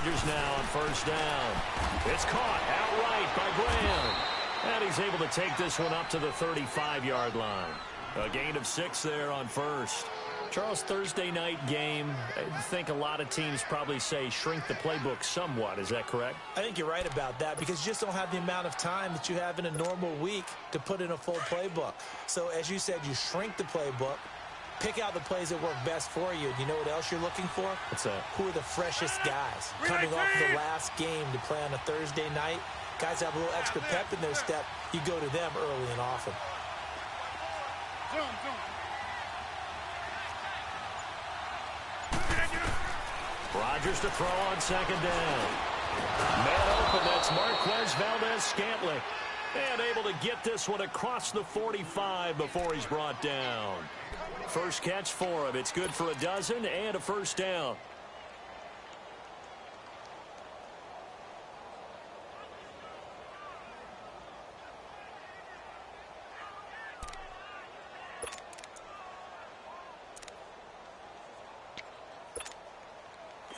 Rodgers now on first down. It's caught outright by Graham. And he's able to take this one up to the 35-yard line. A gain of 6 there on first. Charles, Thursday night game, I think a lot of teams probably say shrink the playbook somewhat. Is that correct? I think you're right about that because you just don't have the amount of time that you have in a normal week to put in a full playbook. So, as you said, you shrink the playbook, pick out the plays that work best for you. And you know what else you're looking for? What's that? Who are the freshest guys? Coming off of the last game to play on a Thursday night, guys have a little extra pep in their step. You go to them early and often. Rodgers to throw on second down. Man open, that's Marquez Valdez-Scantling. And able to get this one across the 45 before he's brought down. First catch for him. It's good for a dozen and a first down.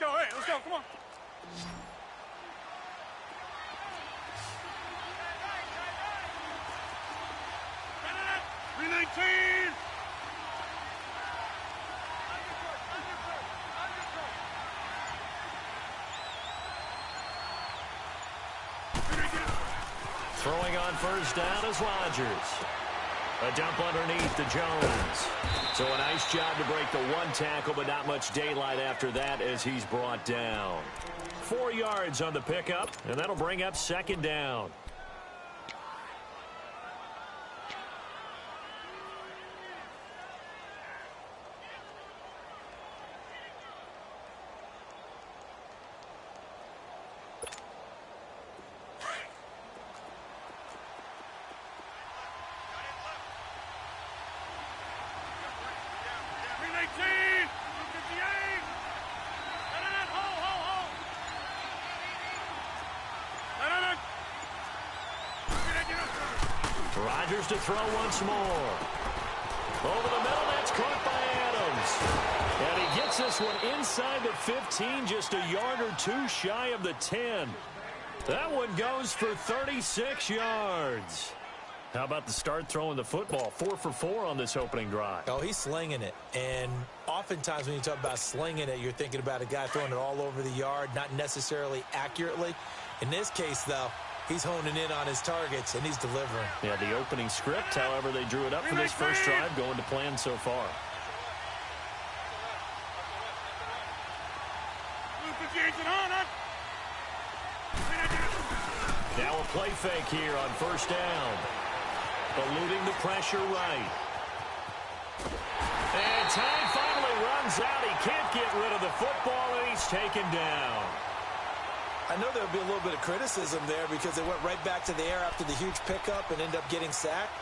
Let's go, come on. 319. Throwing on first down is Rodgers. A dump underneath to Jones. So a nice job to break the one tackle, but not much daylight after that as he's brought down. 4 yards on the pickup, and that'll bring up second down. Rodgers to throw once more. Over the middle, that's caught by Adams. And he gets this one inside the 15, just a yard or two shy of the 10. That one goes for 36 yards. How about the start throwing the football? 4 for 4 on this opening drive. Oh, he's slinging it. And oftentimes when you talk about slinging it, you're thinking about a guy throwing it all over the yard, not necessarily accurately. In this case, though, he's honing in on his targets, and he's delivering. Yeah, the opening script, however, they drew it up for this first drive, going to plan so far. Now a play fake here on first down. Eluding the pressure right. And time finally runs out. He can't get rid of the football, and he's taken down. I know there'll be a little bit of criticism there because they went right back to the air after the huge pickup and end up getting sacked.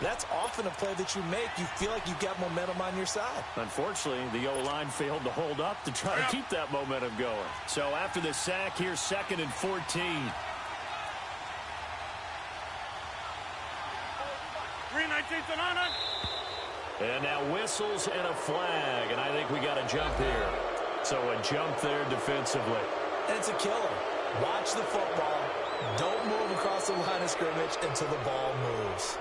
That's often a play that you make. You feel like you've got momentum on your side. Unfortunately, the O-line failed to hold up to try to keep that momentum going. So after the sack, here's 2nd and 14. And now whistles and a flag, and I think we got a jump here. So a jump there defensively. And it's a killer. Watch the football. Don't move across the line of scrimmage until the ball moves.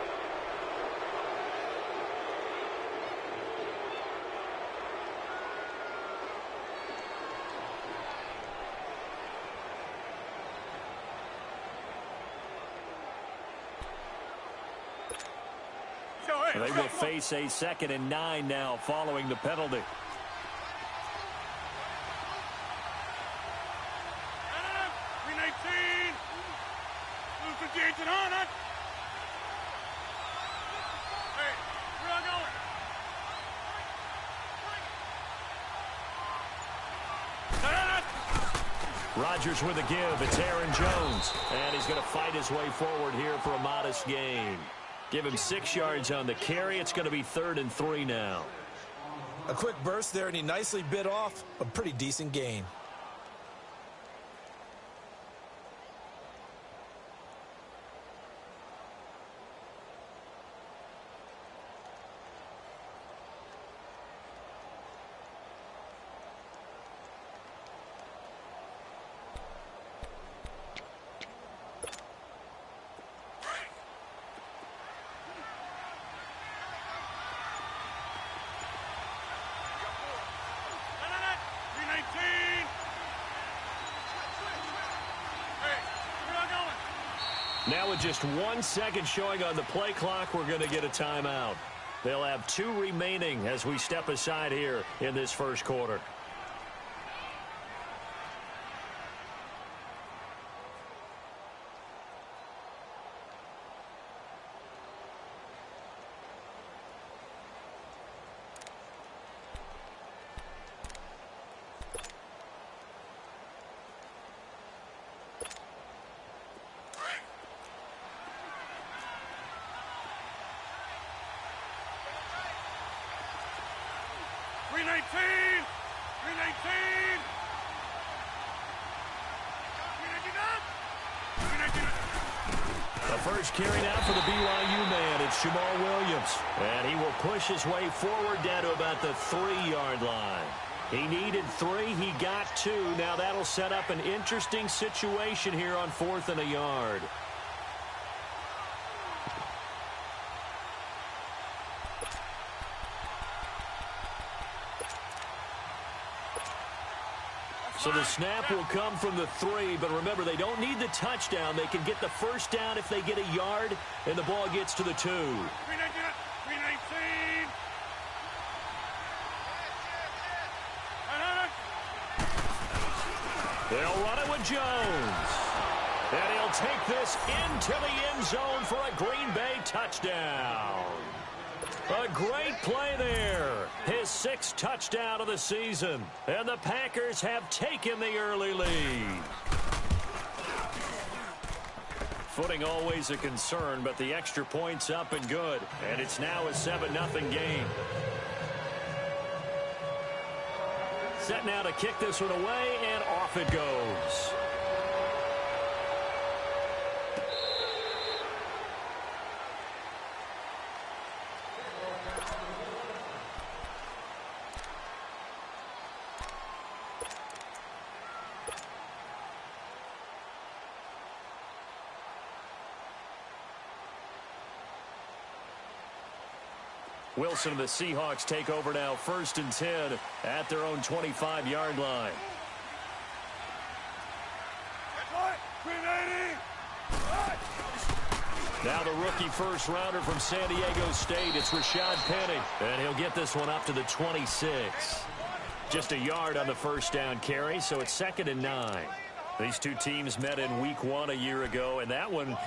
They will face a 2nd and 9 now following the penalty. Rodgers with a give. It's Aaron Jones. And he's going to fight his way forward here for a modest gain. Give him 6 yards on the carry. It's going to be 3rd and 3 now. A quick burst there, and he nicely bit off a pretty decent gain. Now with just 1 second showing on the play clock, we're going to get a timeout. They'll have 2 remaining as we step aside here in this first quarter. The first carry now for the BYU man. It's Jamal Williams. And he will push his way forward down to about the 3-yard line. He needed 3. He got 2. Now that'll set up an interesting situation here on 4th and a yard. So the snap will come from the 3, but remember, they don't need the touchdown. They can get the first down if they get a yard, and the ball gets to the 2. 319. They'll run it with Jones. And he'll take this into the end zone for a Green Bay touchdown. A great play there. His 6th touchdown of the season. And the Packers have taken the early lead. Footing always a concern, but the extra point's up and good. And it's now a 7-0 game. Set now to kick this one away, and off it goes. Wilson and the Seahawks take over now, 1st and 10 at their own 25-yard line. Now the rookie first-rounder from San Diego State, it's Rashad Penny. And he'll get this one up to the 26. Just a yard on the first down carry, so it's 2nd and 9. These two teams met in week 1 a year ago, and that went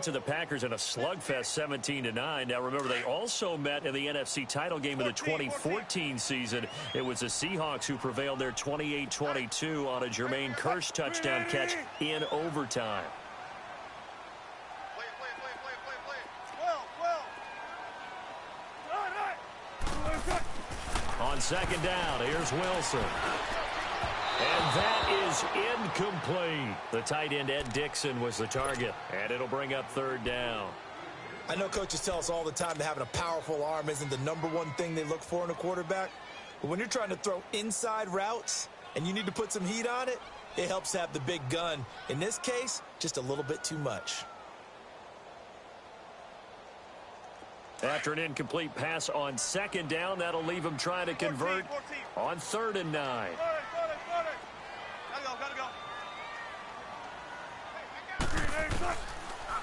to the Packers in a slugfest 17-9. Now remember, they also met in the NFC title game of the 2014 season. It was the Seahawks who prevailed there 28-22 on a Jermaine Kearse touchdown catch in overtime. On 2nd down, here's Wilson. And that is incomplete. The tight end, Ed Dixon, was the target. And it'll bring up 3rd down. I know coaches tell us all the time that having a powerful arm isn't the #1 thing they look for in a quarterback. But when you're trying to throw inside routes and you need to put some heat on it, it helps to have the big gun. In this case, just a little bit too much. After an incomplete pass on 2nd down, that'll leave him trying to convert on 3rd and 9.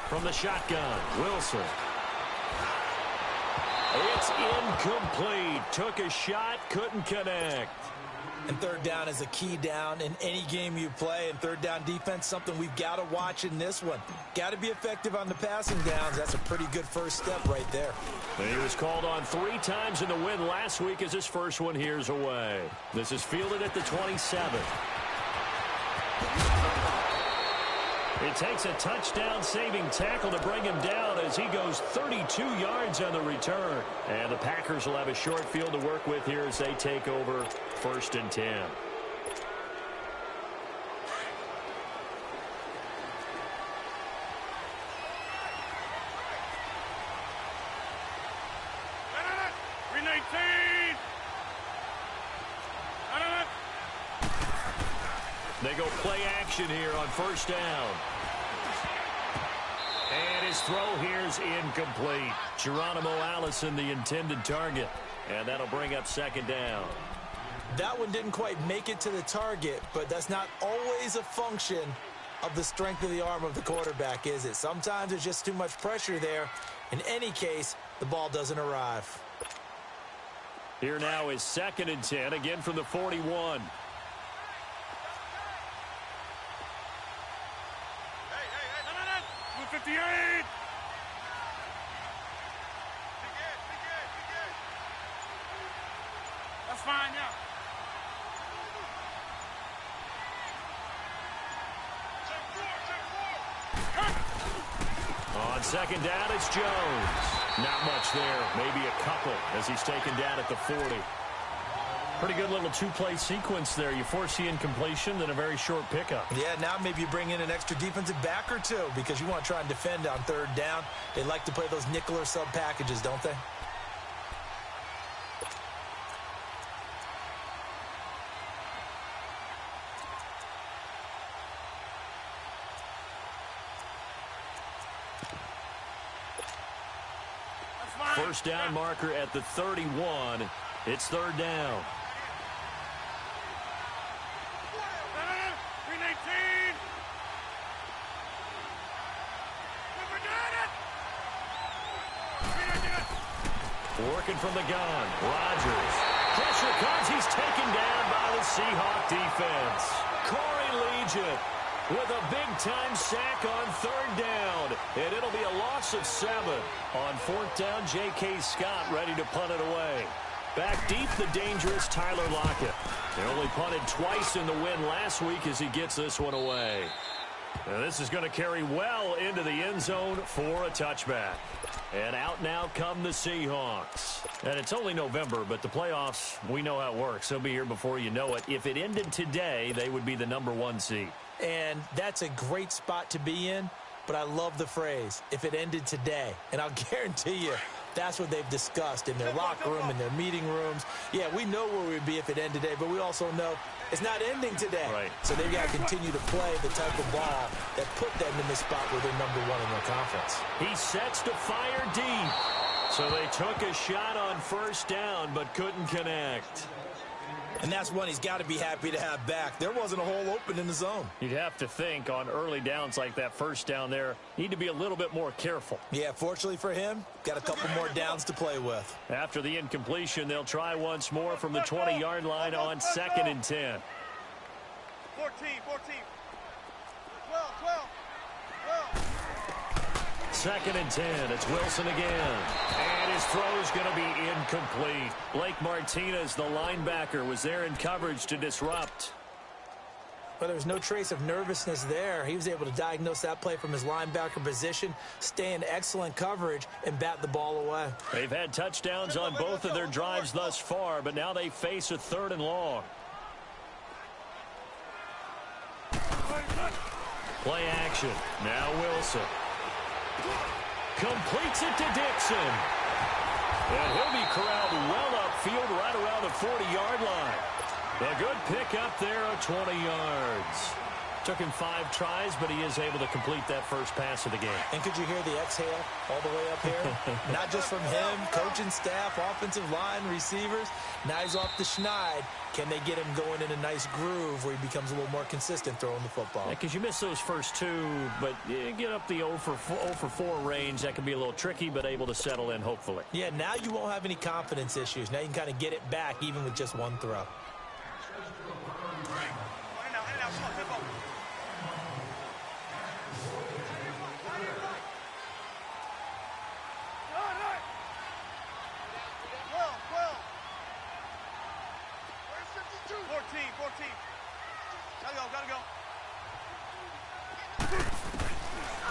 From the shotgun, Wilson. It's incomplete. Took a shot, couldn't connect. And 3rd down is a key down in any game you play. And 3rd down defense, something we've got to watch in this one. Got to be effective on the passing downs. That's a pretty good first step right there. He was called on 3 times in the win last week as his first one here's away. This is fielded at the 27. It takes a touchdown-saving tackle to bring him down as he goes 32 yards on the return. And the Packers will have a short field to work with here as they take over 1st and 10. They go play action here on 1st down. And his throw here is incomplete. Geronimo Allison, the intended target. And that'll bring up 2nd down. That one didn't quite make it to the target, but that's not always a function of the strength of the arm of the quarterback, is it? Sometimes there's just too much pressure there. In any case, the ball doesn't arrive. Here now is 2nd and 10, again from the 41. Hey, 58! That's fine, yeah. On 2nd down, it's Jones. Not much there. Maybe a couple as he's taken down at the 40. Pretty good little two-play sequence there. You force the incompletion, then a very short pickup. Yeah, now maybe you bring in an extra defensive back or two because you want to try and defend on 3rd down. They like to play those nickel or sub packages, don't they? First down marker at the 31. It's 3rd down. 319! Working from the gun. Rodgers. Pressure comes. He's taken down by the Seahawk defense. Corey Legion with a big-time sack on 3rd down. And it'll be a loss of 7. On 4th down, J.K. Scott ready to punt it away. Back deep, the dangerous Tyler Lockett. They only punted twice in the win last week as he gets this one away. Now this is going to carry well into the end zone for a touchback. And out now come the Seahawks. And it's only November, but the playoffs, we know how it works. They'll be here before you know it. If it ended today, they would be the #1 seed. And that's a great spot to be in, but I love the phrase, if it ended today. And I'll guarantee you, that's what they've discussed in their locker room, in their meeting rooms. Yeah, we know where we'd be if it ended today, but we also know it's not ending today. Right. So they've got to continue to play the type of ball that put them in the spot where they're #1 in their conference. He sets to fire deep. So they took a shot on 1st down, but couldn't connect. And that's one he's got to be happy to have back. There wasn't a hole open in the zone. You'd have to think on early downs like that 1st down there, need to be a little bit more careful. Yeah, fortunately for him, got a couple more downs to play with. After the incompletion, they'll try once more from the 20-yard line on 2nd and 10. 14. 12. 2nd and 10. It's Wilson again. And his throw's going to be incomplete. Blake Martinez, the linebacker, was there in coverage to disrupt. Well, there was no trace of nervousness there. He was able to diagnose that play from his linebacker position, stay in excellent coverage, and bat the ball away. They've had touchdowns on both of their drives thus far, but now they face a 3rd and long. Play action. Now Wilson. Completes it to Dixon. And he'll be corralled well upfield right around the 40-yard line. A good pickup there of 20 yards. Took him 5 tries, but he is able to complete that first pass of the game. And could you hear the exhale all the way up here? Not just from him, coaching staff, offensive line, receivers. Now he's off the schneid. Can they get him going in a nice groove where he becomes a little more consistent throwing the football? Because you miss those first 2, but you get up the 0 for 4 range. That can be a little tricky, but able to settle in, hopefully. Yeah, now you won't have any confidence issues. Now you can kind of get it back even with just 1 throw.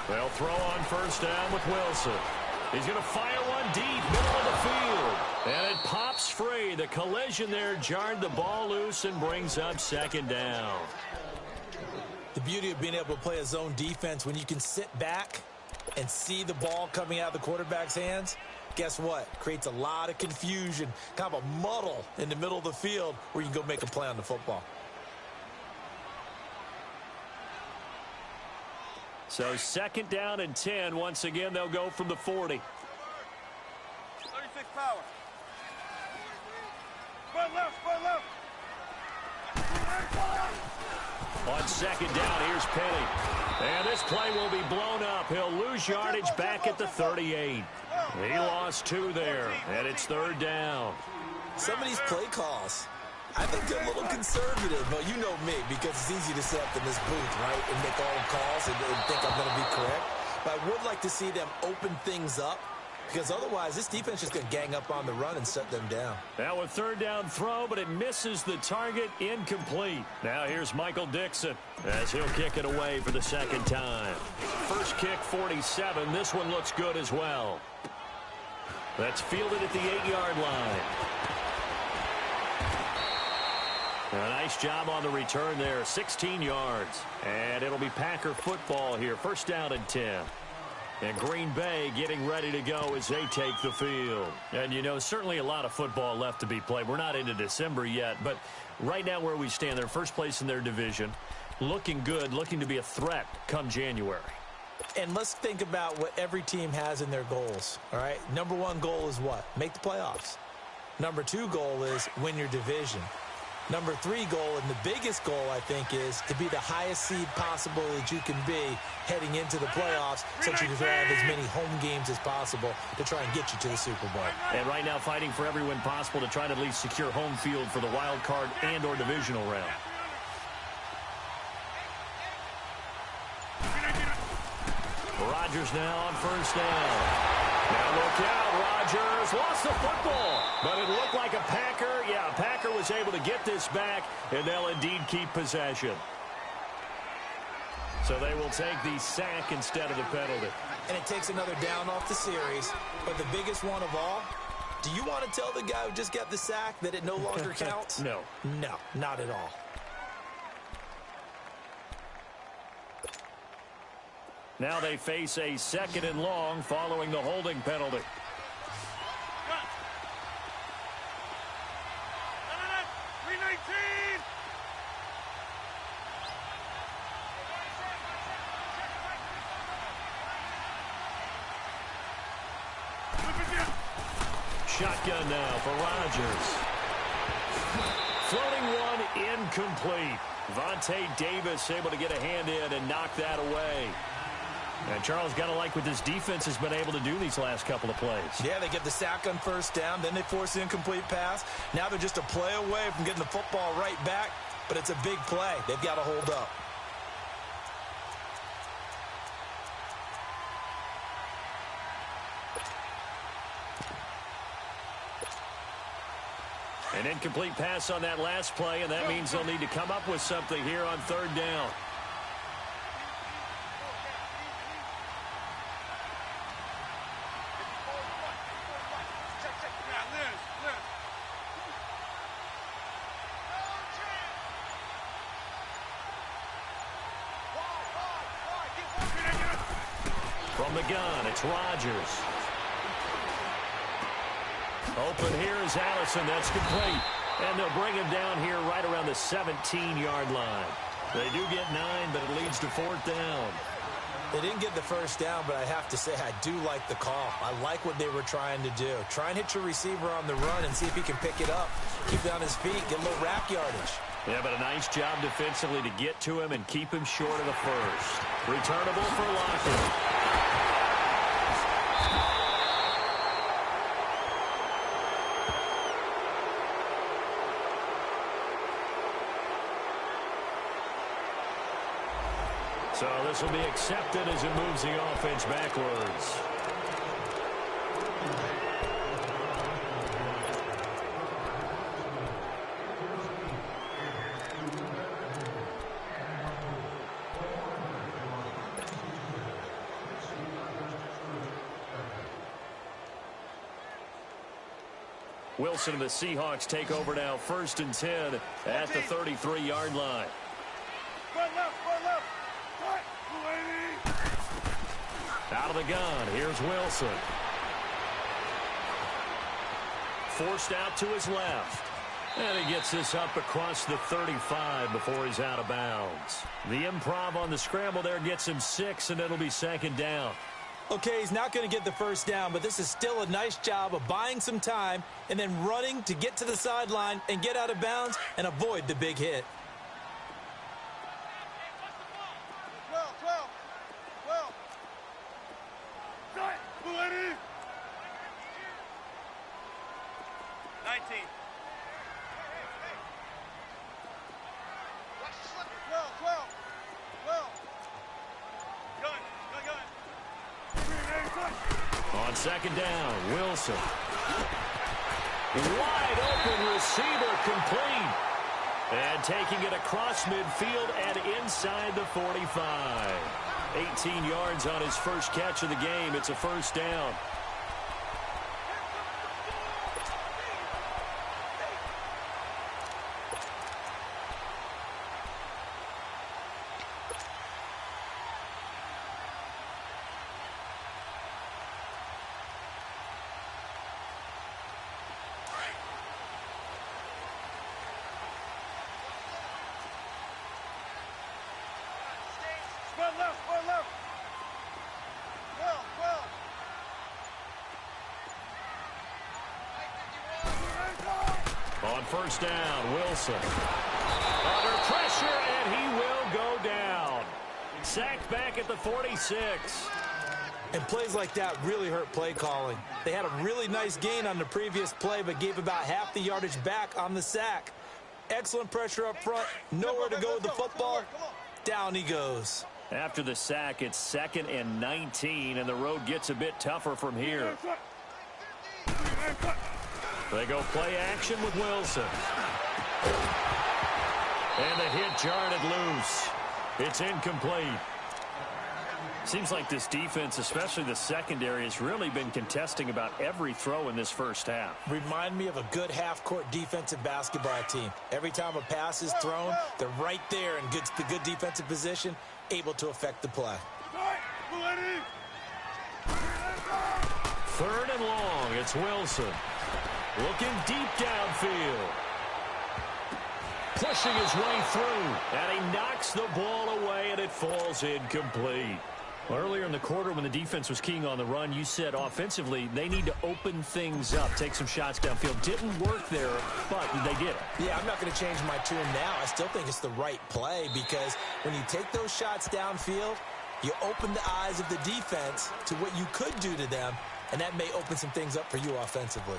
They'll throw on first down with Wilson. He's going to fire one deep, middle of the field. And it pops free. The collision there jarred the ball loose and brings up 2nd down. The beauty of being able to play a zone defense when you can sit back and see the ball coming out of the quarterback's hands, guess what? Creates a lot of confusion, kind of a muddle in the middle of the field where you can go make a play on the football. So 2nd down and 10. Once again, they'll go from the 40. 36 power. Spread left. On second down, here's Penny. And this play will be blown up. He'll lose yardage back at the 38. He lost 2 there, and it's third down. Some of these play calls, I think they're a little conservative. But you know me, because it's easy to sit up in this booth, right, and make all the calls and think I'm going to be correct. But I would like to see them open things up, because otherwise this defense is going to gang up on the run and shut them down. Now a third down throw, but it misses the target, incomplete. Now here's Michael Dixon as he'll kick it away for the second time. First kick, 47. This one looks good as well. That's fielded at the 8-yard line. A nice job on the return there, 16 yards. And it'll be Packer football here, first down and 10. And Green Bay getting ready to go as they take the field. And, you know, certainly a lot of football left to be played. We're not into December yet, but right now where we stand, they're first place in their division, looking good, looking to be a threat come January. And let's think about what every team has in their goals, all right? Number 1 goal is what? Make the playoffs. Number 2 goal is win your division. Number 3 goal, and the biggest goal, I think, is to be the highest seed possible that you can be heading into the playoffs, so that you can have as many home games as possible to try and get you to the Super Bowl. And right now fighting for every win possible to try to at least secure home field for the wild card and or divisional round. Rodgers now on first down. Now look out, Rodgers lost the football, but it looked like a Packer. Yeah, a Packer was able to get this back, and they'll indeed keep possession. So they will take the sack instead of the penalty. And it takes another down off the series, but the biggest one of all, do you want to tell the guy who just got the sack that it no longer counts? No. No, not at all. Now they face a second and long following the holding penalty. Shotgun now for Rodgers. Floating one incomplete. Vontae Davis able to get a hand in and knock that away. And Charles, got to like what this defense has been able to do these last couple of plays. Yeah, they get the sack on first down, then they force the incomplete pass. Now they're just a play away from getting the football right back, but it's a big play. They've got to hold up. An incomplete pass on that last play, and that means they'll need to come up with something here on third down. From the gun, it's Rodgers. Open here is Allison. That's complete. And they'll bring him down here right around the 17-yard line. They do get 9, but it leads to fourth down. They didn't get the first down, but I have to say I do like the call. I like what they were trying to do. Try and hit your receiver on the run and see if he can pick it up. Keep it on his feet, get a little rack yardage. Yeah, but a nice job defensively to get to him and keep him short of the first. Returnable for Lockett. So this will be accepted as it moves the offense backwards. Wilson and the Seahawks take over now, 1st and 10 at the 33-yard line. Out of the gun, here's Wilson. Forced out to his left. And he gets this up across the 35 before he's out of bounds. The improv on the scramble there gets him 6, and it'll be second down. Okay, he's not going to get the first down, but this is still a nice job of buying some time and then running to get to the sideline and get out of bounds and avoid the big hit. 19. Watch the slip. 12. Gun. On second down, Wilson. Wide open receiver, complete. And taking it across midfield and inside the 45. 18 yards on his first catch of the game. It's a first down. Square left. On first down, Wilson. Under pressure, and he will go down. Sacked back at the 46. And plays like that really hurt play calling. They had a really nice gain on the previous play, but gave about half the yardage back on the sack. Excellent pressure up front. Nowhere to go with the football. Down he goes. After the sack, it's 2nd and 19, and the road gets a bit tougher from here. They go play action with Wilson. And the hit jarred it loose. It's incomplete. Seems like this defense, especially the secondary, has really been contesting about every throw in this first half. Remind me of a good half-court defensive basketball team. Every time a pass is thrown, they're right there in the good defensive position, able to affect the play. 3rd and long. It's Wilson. Looking deep downfield. Pushing his way through. And he knocks the ball away, and it falls incomplete. Well, earlier in the quarter when the defense was keying on the run, you said offensively they need to open things up, take some shots downfield. Didn't work there, but they did it. Yeah, I'm not going to change my tune now. I still think it's the right play because when you take those shots downfield, you open the eyes of the defense to what you could do to them, and that may open some things up for you offensively.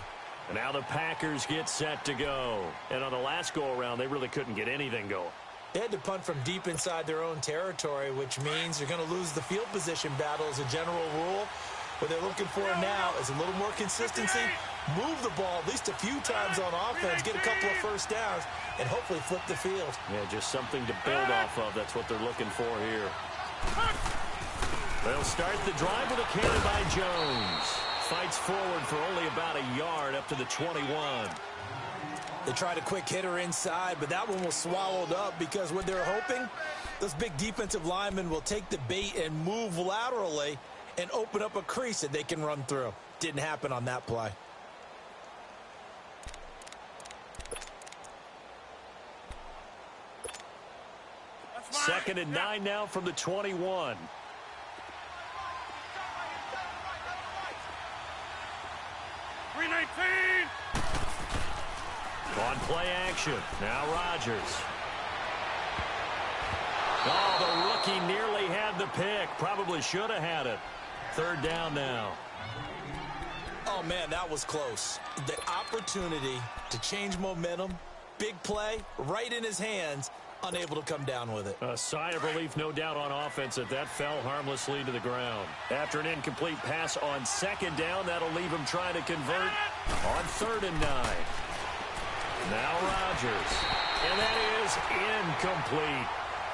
And now the Packers get set to go. And on the last go-around, they really couldn't get anything going. They had to punt from deep inside their own territory, which means you're going to lose the field position battle as a general rule. What they're looking for now is a little more consistency, move the ball at least a few times on offense, get a couple of first downs, and hopefully flip the field. Yeah, just something to build off of. That's what they're looking for here. They'll start the drive with a carry by Jones. Fights forward for only about a yard up to the 21. They tried a quick hitter inside, but that one was swallowed up because what they're hoping, those big defensive linemen will take the bait and move laterally and open up a crease that they can run through. Didn't happen on that play. Second and 9 now from the 21. On play action. Now Rodgers. Oh, the rookie nearly had the pick. Probably should have had it. 3rd down now. Oh, man, that was close. The opportunity to change momentum, big play, right in his hands, unable to come down with it. A sigh of relief, no doubt, on offense that fell harmlessly to the ground. After an incomplete pass on 2nd down, that'll leave him trying to convert on 3rd and 9. Now Rodgers. And that is incomplete.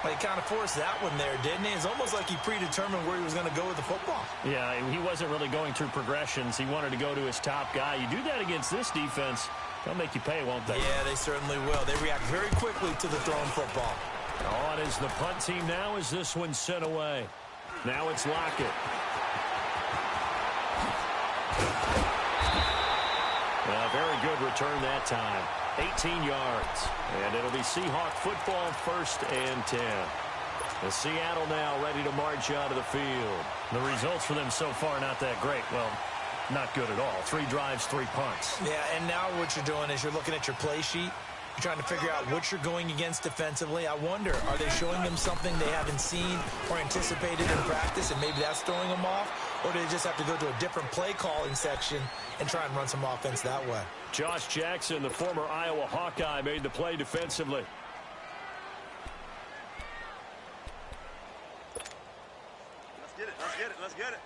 Well, he kind of forced that one there, didn't he? It's almost like he predetermined where he was going to go with the football. Yeah, he wasn't really going through progressions. He wanted to go to his top guy. You do that against this defense, they'll make you pay, won't they? Yeah, they certainly will. They react very quickly to the thrown football. On is the punt team now as this one's sent away. Now it's Lockett. Very good return that time. 18 yards. And it'll be Seahawk football, 1st and 10. The Seattle now ready to march out of the field. The results for them so far not that great. Well, not good at all. 3 drives, 3 punts. Yeah, and now what you're doing is you're looking at your play sheet. You're trying to figure out what you're going against defensively. I wonder, are they showing them something they haven't seen or anticipated in practice, and maybe that's throwing them off? Or do they just have to go to a different play calling section and try and run some offense that way? Josh Jackson, the former Iowa Hawkeye, made the play defensively. Let's get it. Let's get it. Let's get it.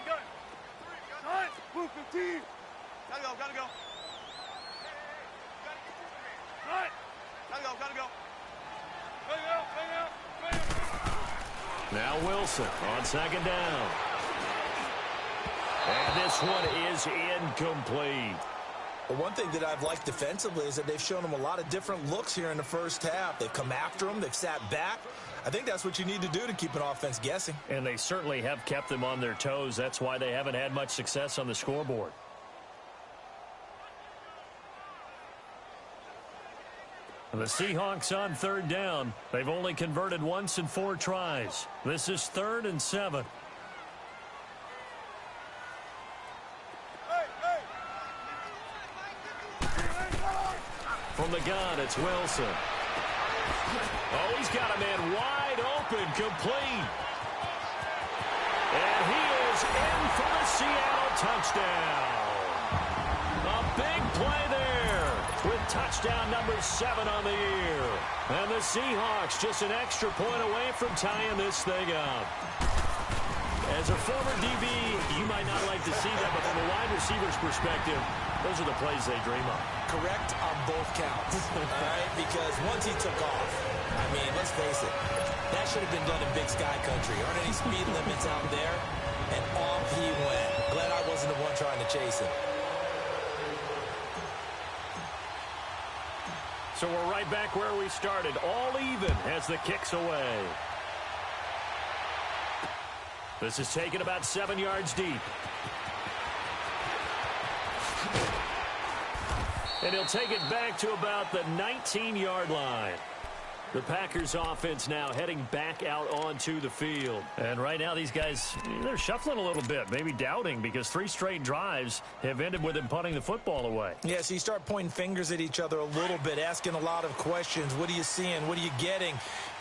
Gun. Nice. Move 15. Gotta go. Right. Gotta go. Bang out. Now Wilson on second down. And this one is incomplete. Well, one thing that I've liked defensively is that they've shown them a lot of different looks here in the first half. They've come after them. They've sat back. I think that's what you need to do to keep an offense guessing. And they certainly have kept them on their toes. That's why they haven't had much success on the scoreboard. And the Seahawks on third down. They've only converted once in 4 tries. This is 3rd and 7. From the gun, it's Wilson. Oh, he's got a man wide open, complete. And he is in for the Seattle touchdown. A big play there with touchdown number 7 on the year. And the Seahawks just an extra point away from tying this thing up. As a former DB, you might not like to see that, but from a wide receiver's perspective, those are the plays they dream of. Correct on both counts, all right? Because once he took off, I mean, let's face it, that should have been done in Big Sky Country. Aren't any speed limits out there? And off he went. Glad I wasn't the one trying to chase him. So we're right back where we started, all even as the kick's away. This is taken about 7 yards deep. And he'll take it back to about the 19-yard line. The Packers offense now heading back out onto the field. And right now these guys, they're shuffling a little bit, maybe doubting, because 3 straight drives have ended with them punting the football away. Yeah, so you start pointing fingers at each other a little bit, asking a lot of questions. What are you seeing? What are you getting?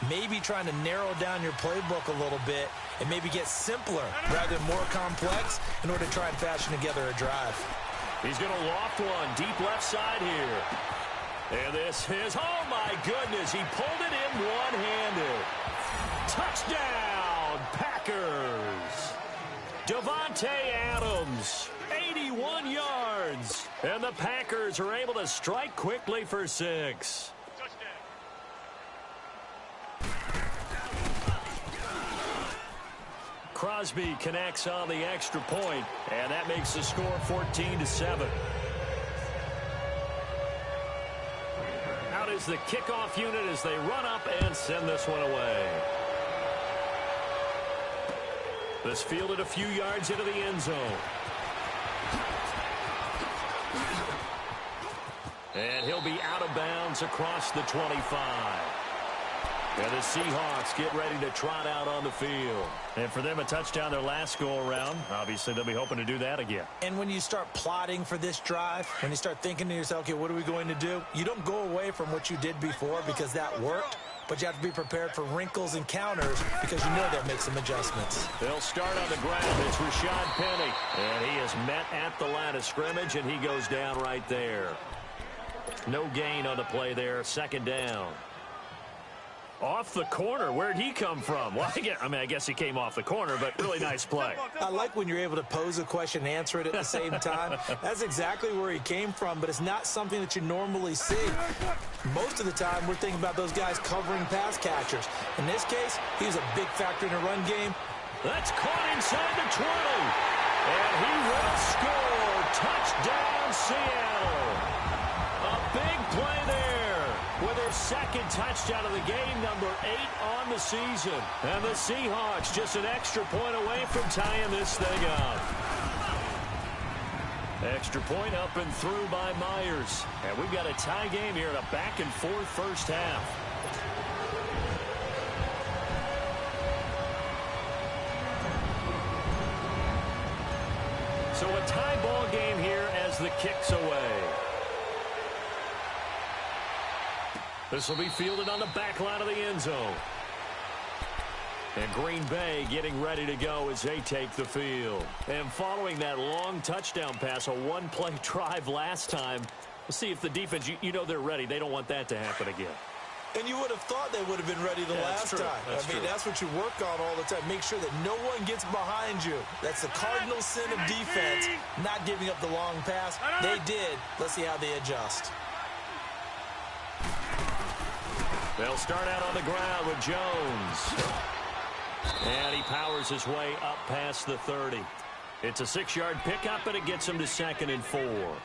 Maybe trying to narrow down your playbook a little bit and maybe get simpler rather than more complex in order to try and fashion together a drive. He's going to loft one deep left side here. And this is, oh my goodness, he pulled it in one-handed. Touchdown, Packers. Davante Adams, 81 yards. And the Packers are able to strike quickly for 6. Crosby connects on the extra point, and that makes the score 14-7. Out is the kickoff unit as they run up and send this one away. This fielded a few yards into the end zone. And he'll be out of bounds across the 25. And the Seahawks get ready to trot out on the field. And for them, a touchdown their last go-around. Obviously, they'll be hoping to do that again. And when you start plotting for this drive, when you start thinking to yourself, okay, what are we going to do? You don't go away from what you did before because that worked, but you have to be prepared for wrinkles and counters because you know they'll make some adjustments. They'll start on the ground. It's Rashad Penny. And he is met at the line of scrimmage, and he goes down right there. No gain on the play there. 2nd down. Off the corner. Where'd he come from? Well, I guess he came off the corner, but really nice play. I like when you're able to pose a question and answer it at the same time. That's exactly where he came from, but it's not something that you normally see. Most of the time, we're thinking about those guys covering pass catchers. In this case, he's a big factor in the run game. That's caught inside the 20. And he will score. Touchdown, Seattle. A big play there. With their 2nd touchdown of the game, number 8 on the season. And the Seahawks just an extra point away from tying this thing up. Extra point up and through by Myers. And we've got a tie game here in a back-and-forth first half. So a tie ball game here as the kick's away. This will be fielded on the back line of the end zone. And Green Bay getting ready to go as they take the field. And following that long touchdown pass, a one-play drive last time, we'll see if the defense, you know they're ready. They don't want that to happen again. And you would have thought they would have been ready the last time. I mean, that's what you work on all the time. Make sure that no one gets behind you. That's the cardinal sin of defense, not giving up the long pass. They did. Let's see how they adjust. They'll start out on the ground with Jones. And he powers his way up past the 30. It's a 6-yard pickup, and it gets him to 2nd and 4.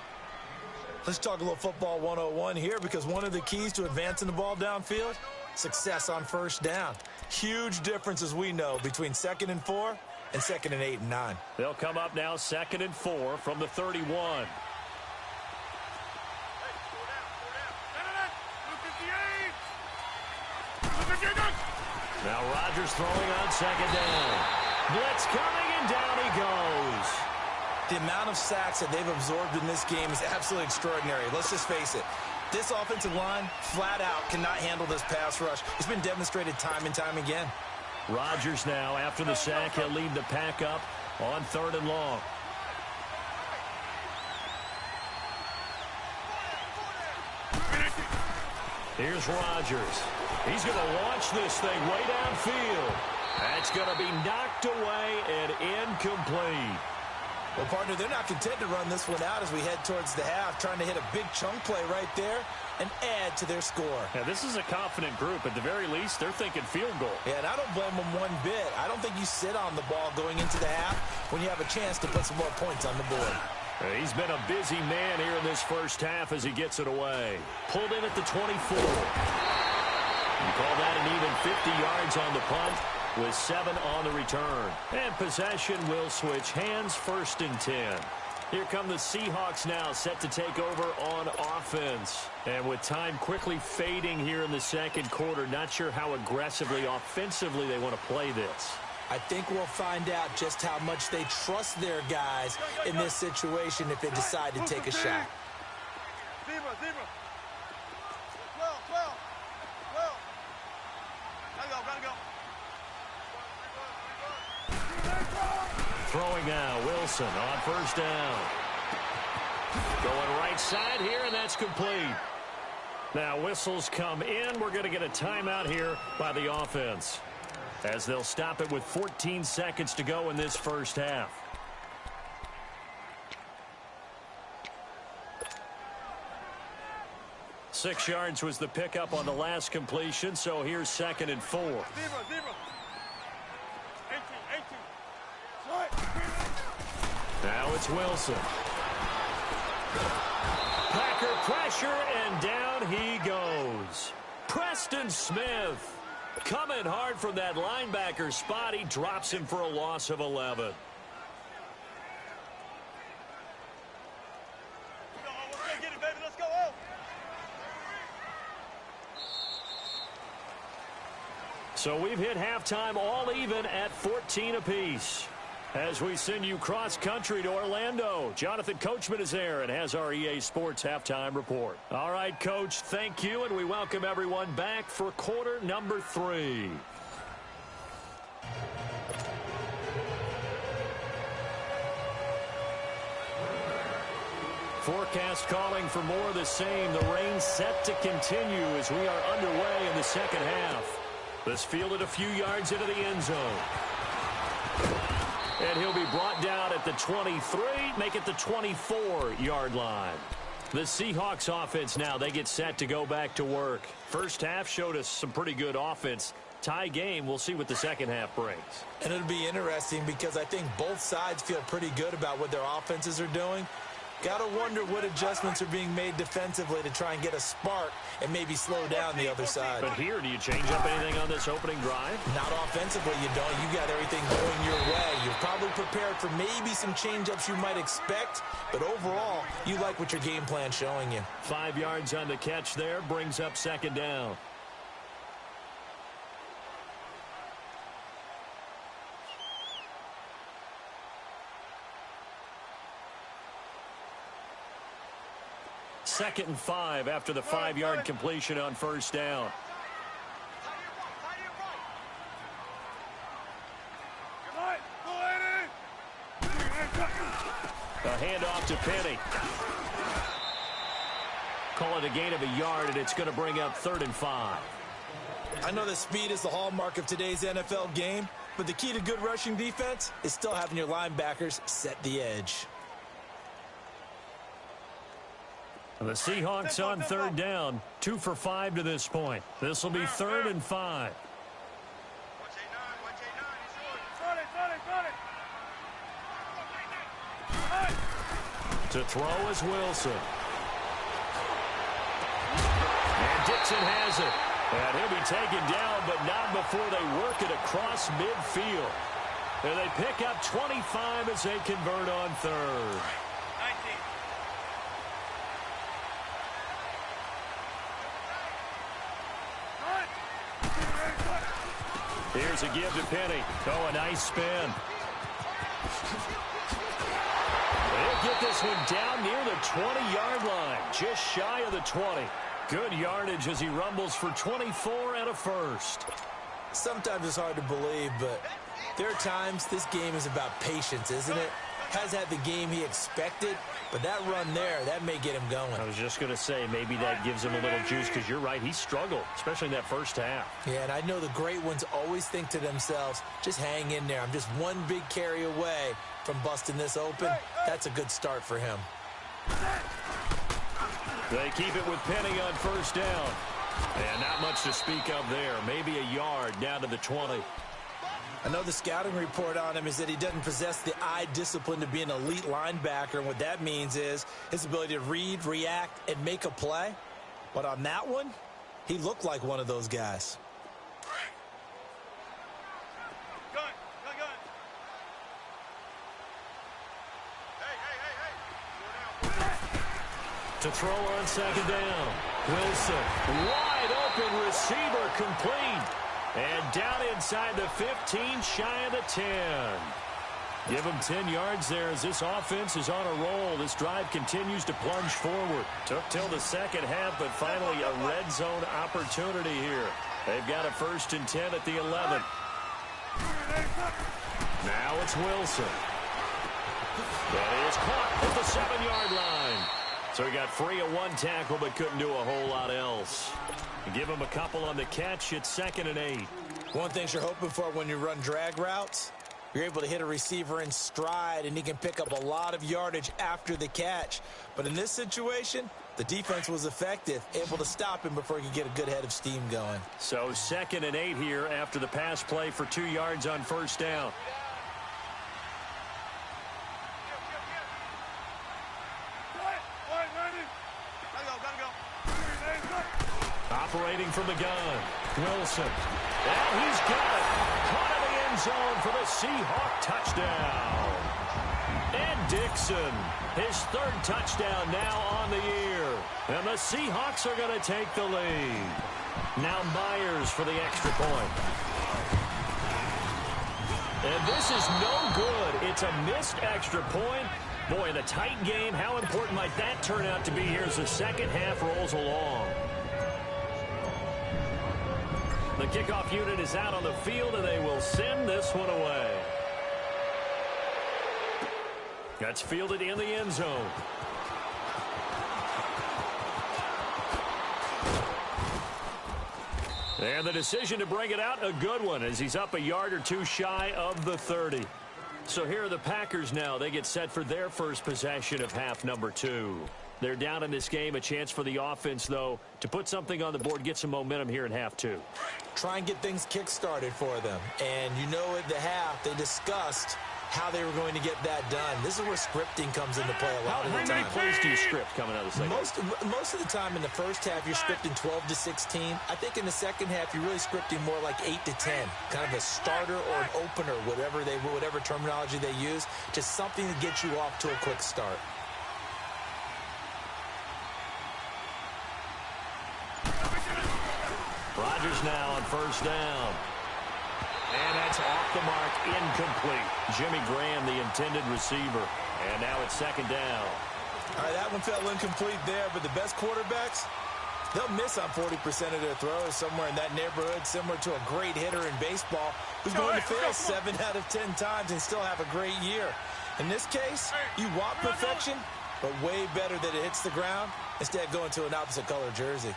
Let's talk a little football 101 here, because one of the keys to advancing the ball downfield, success on first down. Huge difference, as we know, between 2nd and 4 and 2nd and 8 and 9. They'll come up now 2nd and 4 from the 31. Now Rodgers throwing on 2nd down. Blitz coming, and down he goes. The amount of sacks that they've absorbed in this game is absolutely extraordinary. Let's just face it. This offensive line, flat out, cannot handle this pass rush. It's been demonstrated time and time again. Rodgers now, after the sack, he'll lead the pack up on 3rd and long. Here's Rodgers. He's going to launch this thing way downfield. That's going to be knocked away and incomplete. Well, partner, they're not content to run this one out as we head towards the half, trying to hit a big chunk play right there and add to their score. Yeah, this is a confident group. At the very least, they're thinking field goal. Yeah, and I don't blame them one bit. I don't think you sit on the ball going into the half when you have a chance to put some more points on the board. He's been a busy man here in this first half as he gets it away. Pulled in at the 24. You call that an even 50 yards on the punt with 7 on the return. And possession will switch hands, 1st and 10. Here come the Seahawks now, set to take over on offense. And with time quickly fading here in the second quarter, not sure how aggressively, offensively they want to play this. I think we'll find out just how much they trust their guys in this situation if they decide to take a shot. Zebra. 12. Gotta go. Throwing now, Wilson on 1st down. Going right side here, and that's complete. Now whistles come in. We're going to get a timeout here by the offense, as they'll stop it with 14 seconds to go in this first half. Six yards was the pickup on the last completion, so here's 2nd and 4. Zebra. 18. Now it's Wilson. Packer pressure, and down he goes. Preston Smith coming hard from that linebacker spot. He drops him for a loss of 11. Let's get it, baby. Let's go. So we've hit halftime all even at 14 apiece. As we send you cross-country to Orlando, Jonathan Coachman is there and has our EA Sports Halftime Report. All right, Coach, thank you, and we welcome everyone back for quarter number 3. Forecast calling for more of the same. The rain set to continue as we are underway in the second half. This fielded a few yards into the end zone. And he'll be brought down at the 23, make it the 24-yard line. The Seahawks offense now, they get set to go back to work. First half showed us some pretty good offense. Tie game, we'll see what the second half brings. And it'll be interesting because I think both sides feel pretty good about what their offenses are doing. Got to wonder what adjustments are being made defensively to try and get a spark and maybe slow down the other side. But here, do you change up anything on this opening drive? Not offensively, you don't. You got everything going your way. You're probably prepared for maybe some change-ups you might expect, but overall, you like what your game plan's showing you. 5 yards on the catch there, brings up 2nd down. 2nd and 5 after the 5-yard completion on first down. A handoff to Penny. Call it a gain of a yard, and it's going to bring up 3rd and 5. I know that speed is the hallmark of today's NFL game, but the key to good rushing defense is still having your linebackers set the edge. The Seahawks on 3rd down, 2 for 5 to this point. This will be 3rd and 5. To throw is Wilson. And Dixon has it. And he'll be taken down, but not before they work it across midfield. And they pick up 25 as they convert on 3rd. 19. Here's a give to Penny. Oh, a nice spin. They'll get this one down near the 20-yard line, just shy of the 20. Good yardage as he rumbles for 24 and a first. Sometimes it's hard to believe, but there are times this game is about patience, isn't it? Has had the game he expected, but that run there, that may get him going. I was just going to say, maybe that gives him a little juice, because you're right, he struggled, especially in that first half. Yeah, and I know the great ones always think to themselves, just hang in there. I'm just one big carry away from busting this open. That's a good start for him. They keep it with Penny on first down. And not much to speak of there. Maybe a yard down to the 20. I know the scouting report on him is that he doesn't possess the eye discipline to be an elite linebacker. And what that means is his ability to read, react, and make a play. But on that one, he looked like one of those guys. To throw on 2nd down. Wilson, wide open receiver, complete. And down inside the 15, shy of the 10. Give him 10 yards there as this offense is on a roll. This drive continues to plunge forward. Took till the second half, but finally a red zone opportunity here. They've got a 1st and 10 at the 11. Now it's Wilson. That is caught at the 7-yard line. So he got free of one tackle, but couldn't do a whole lot else. Give him a couple on the catch. It's 2nd and 8. One thing you're hoping for when you run drag routes, you're able to hit a receiver in stride, and he can pick up a lot of yardage after the catch. But in this situation, the defense was effective, able to stop him before he could get a good head of steam going. So 2nd and 8 here after the pass play for 2 yards on first down. Operating from the gun, Wilson. And he's got it. Caught in the end zone for the Seahawk touchdown. And Dixon, his 3rd touchdown now on the year. And the Seahawks are going to take the lead. Now Myers for the extra point. And this is no good. It's a missed extra point. Boy, in a tight game, how important might that turn out to be here as the second half rolls along? The kickoff unit is out on the field, and they will send this one away. That's fielded in the end zone. And the decision to bring it out, a good one, as he's up a yard or two shy of the 30. So here are the Packers now. They get set for their first possession of half number 2. They're down in this game. A chance for the offense, though, to put something on the board, get some momentum here in half 2. Try and get things kick-started for them. And you know at the half, they discussed how they were going to get that done. This is where scripting comes into play a lot of the time. How many plays do you script coming out of the second? Most of the time in the first half, you're scripting 12 to 16. I think in the second half, you're really scripting more like 8 to 10. Kind of a starter or an opener, whatever terminology they use. Just something to get you off to a quick start. Rodgers now on first down. And that's off the mark, incomplete. Jimmy Graham, the intended receiver. And now it's 2nd down. All right, that one fell incomplete there, but the best quarterbacks, they'll miss on 40% of their throws, somewhere in that neighborhood, similar to a great hitter in baseball who's going to fail 7 out of 10 times and still have a great year. In this case, you want perfection, but way better that it hits the ground instead of going to an opposite color jersey.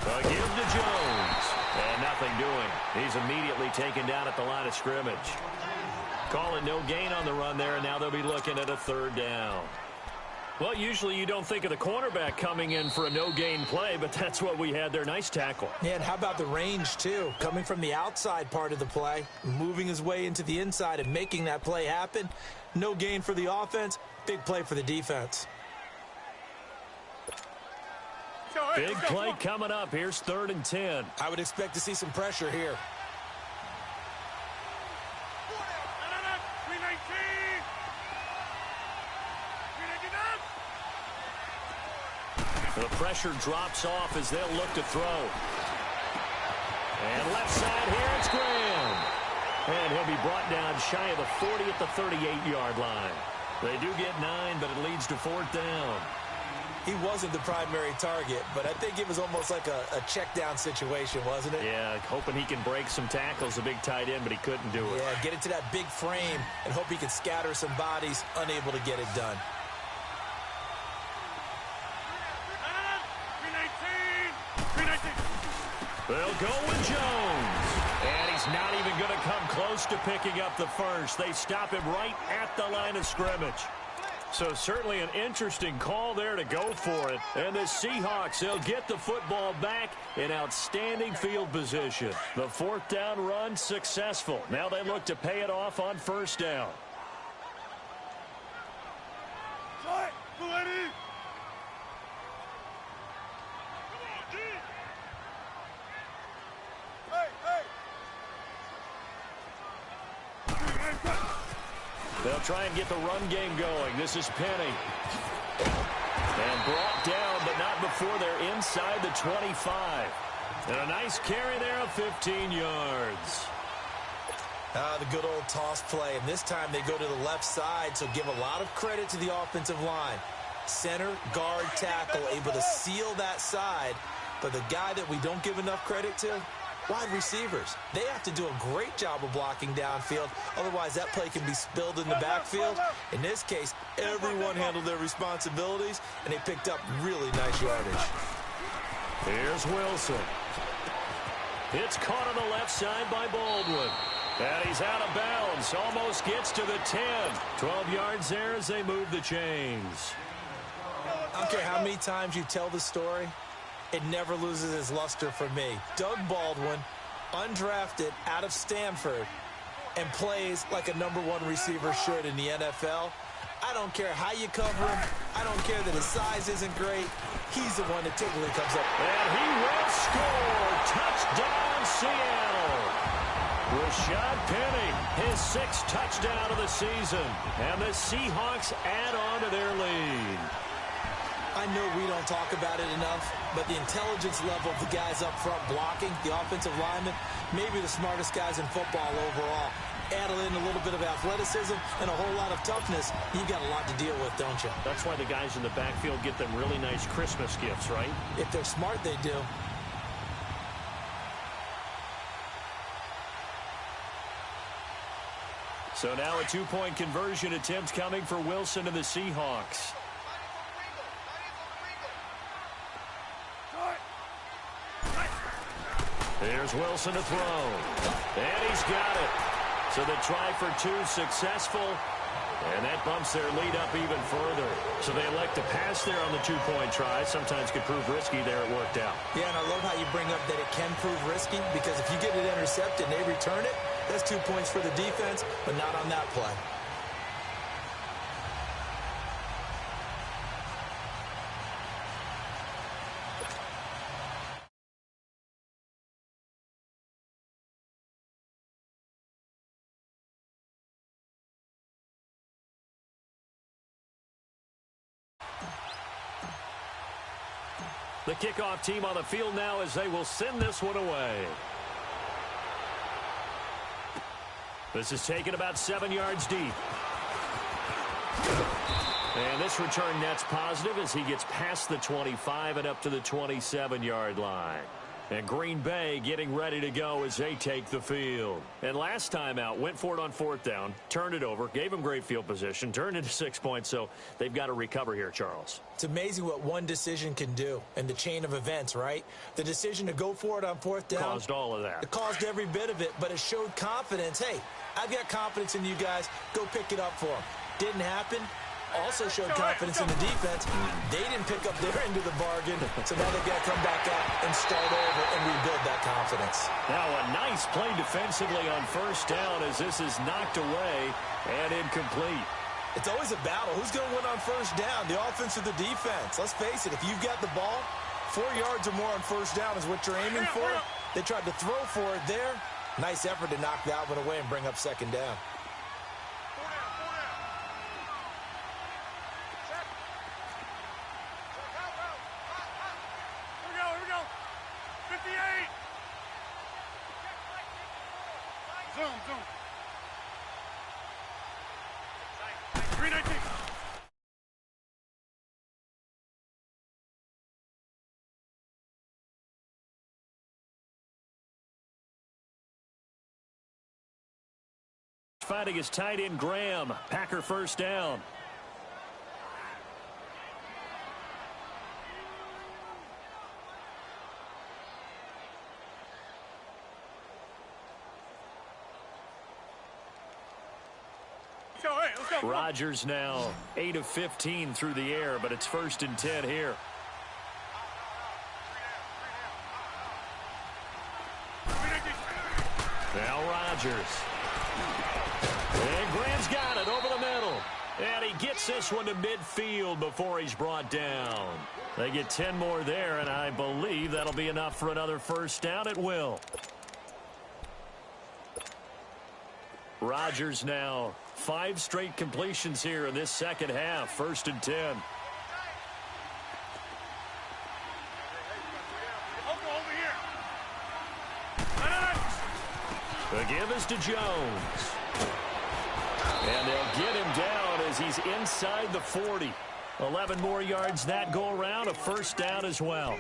A give to Jones. And nothing doing. He's immediately taken down at the line of scrimmage. Calling no gain on the run there, and now they'll be looking at a 3rd down. Well, usually you don't think of the cornerback coming in for a no-gain play, but that's what we had there. Nice tackle. Yeah, and how about the range, too? Coming from the outside part of the play, moving his way into the inside and making that play happen. No gain for the offense, big play for the defense. Big play coming up. Here's 3rd and 10. I would expect to see some pressure here. The pressure drops off as they'll look to throw. And left side here, it's Graham. And he'll be brought down shy of the 40 at the 38-yard line. They do get 9, but it leads to 4th down. He wasn't the primary target, but I think it was almost like a check down situation, wasn't it? Yeah, hoping he can break some tackles, a big tight end, but he couldn't do it. Yeah, get into that big frame and hope he can scatter some bodies, unable to get it done. They'll go with Jones. And he's not even going to come close to picking up the first. They stop him right at the line of scrimmage. So certainly an interesting call there to go for it. And the Seahawks, they'll get the football back in outstanding field position. The 4th down run successful. Now they look to pay it off on 1st down. They'll try and get the run game going. This is Penny. And brought down, but not before they're inside the 25. And a nice carry there of 15 yards. The good old toss play. And this time they go to the left side, so give a lot of credit to the offensive line. Center, guard, tackle, able to seal that side. But the guy that we don't give enough credit to, wide receivers. They have to do a great job of blocking downfield. Otherwise, that play can be spilled in the backfield. In this case, everyone handled their responsibilities, and they picked up really nice yardage. Here's Wilson. It's caught on the left side by Baldwin. And he's out of bounds. Almost gets to the 10. 12 yards there as they move the chains. I don't care how many times you tell the story, it never loses its luster for me. Doug Baldwin, undrafted out of Stanford, and plays like a #1 receiver should in the NFL. I don't care how you cover him. I don't care that his size isn't great. He's the one that typically comes up. And he will score. Touchdown, Seattle. Rashad Penny, his 6th touchdown of the season. And the Seahawks add on to their lead. I know we don't talk about it enough, but the intelligence level of the guys up front blocking, the offensive linemen, maybe the smartest guys in football overall. Add in a little bit of athleticism and a whole lot of toughness, you've got a lot to deal with, don't you? That's why the guys in the backfield get them really nice Christmas gifts, right? If they're smart, they do. So now a 2-point conversion attempt coming for Wilson and the Seahawks. Here's Wilson to throw. And he's got it. So the try for 2 successful. And that bumps their lead up even further. So they elect to pass there on the 2-point try. Sometimes could prove risky there. It worked out. Yeah, and I love how you bring up that it can prove risky, because if you get it intercepted and they return it, that's 2 points for the defense, but not on that play. The kickoff team on the field now as they will send this one away. This is taken about 7 yards deep. And this return net's positive as he gets past the 25 and up to the 27-yard line. And Green Bay getting ready to go as they take the field. And last time out, went for it on 4th down, turned it over, gave him great field position, turned into 6 points, so they've got to recover here, Charles. It's amazing what one decision can do in the chain of events, right? The decision to go for it on 4th down. Caused all of that. It caused every bit of it, but it showed confidence. Hey, I've got confidence in you guys. Go pick it up for them. Didn't happen. Also showed confidence in the defense. They didn't pick up their end of the bargain, so now they've got to come back out and start over and rebuild that confidence. Now a nice play defensively on 1st down as this is knocked away and incomplete. It's always a battle. Who's going to win on 1st down, the offense or the defense? Let's face it, if you've got the ball, 4 yards or more on 1st down is what you're aiming for. They tried to throw for it there. Nice effort to knock that one away and bring up 2nd down. Zoom. 319. Fighting his tight end, Graham. Packer 1st down. Let's go. Rodgers now 8 of 15 through the air, but it's 1st and 10 here. Now Rodgers. And Graham's got it over the middle. And he gets this one to midfield before he's brought down. They get 10 more there, and I believe that'll be enough for another 1st down. It will. Rodgers now 5 straight completions here in this 2nd half. 1st and 10. The give is to Jones. And they'll get him down as he's inside the 40. 11 more yards that go around. A 1st down as well.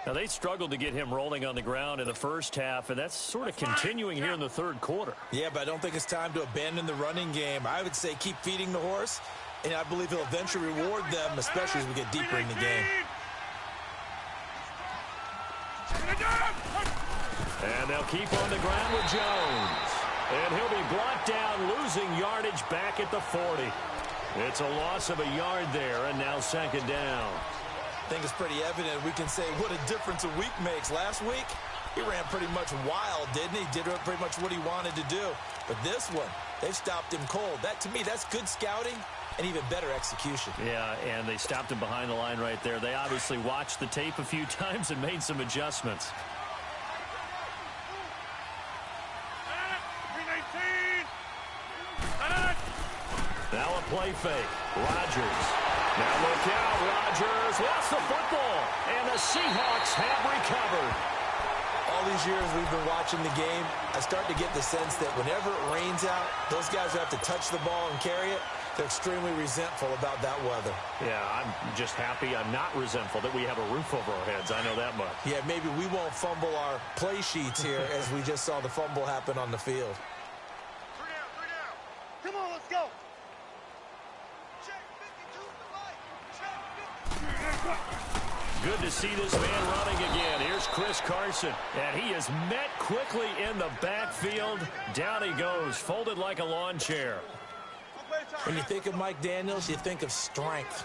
Now, they struggled to get him rolling on the ground in the 1st half, and that's sort of continuing here in the 3rd quarter. Yeah, but I don't think it's time to abandon the running game. I would say keep feeding the horse, and I believe he'll eventually reward them, especially as we get deeper in the game. And they'll keep on the ground with Jones. And he'll be brought down, losing yardage back at the 40. It's a loss of a yard there, and now 2nd down. I think it's pretty evident. We can say what a difference a week makes. Last week, he ran pretty much wild, didn't he? Did pretty much what he wanted to do. But this one, they've stopped him cold. That, to me, that's good scouting and even better execution. Yeah, and they stopped him behind the line right there. They obviously watched the tape a few times and made some adjustments. Now a play fake. Rodgers. Now look out. Rodgers lost the football. And the Seahawks have recovered. All these years we've been watching the game, I start to get the sense that whenever it rains out, those guys who have to touch the ball and carry it, they're extremely resentful about that weather. Yeah, I'm just happy I'm not resentful that we have a roof over our heads. I know that much. Yeah, maybe we won't fumble our play sheets here as we just saw the fumble happen on the field. 3 down. Come on, let's go. Good to see this man running again. Here's Chris Carson, and he is met quickly in the backfield. Down he goes, folded like a lawn chair. When you think of Mike Daniels, you think of strength.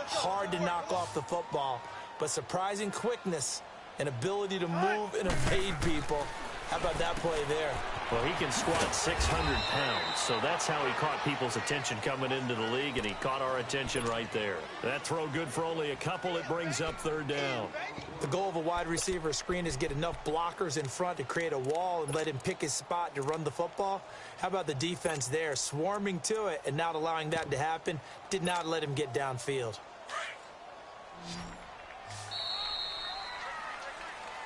Hard to knock off the football, but surprising quickness and ability to move and evade people. How about that play there? Well, he can squat 600 pounds, so that's how he caught people's attention coming into the league, and he caught our attention right there. That throw good for only a couple. It brings up 3rd down. The goal of a wide receiver screen is get enough blockers in front to create a wall and let him pick his spot to run the football. How about the defense there, swarming to it and not allowing that to happen? Did not let him get downfield.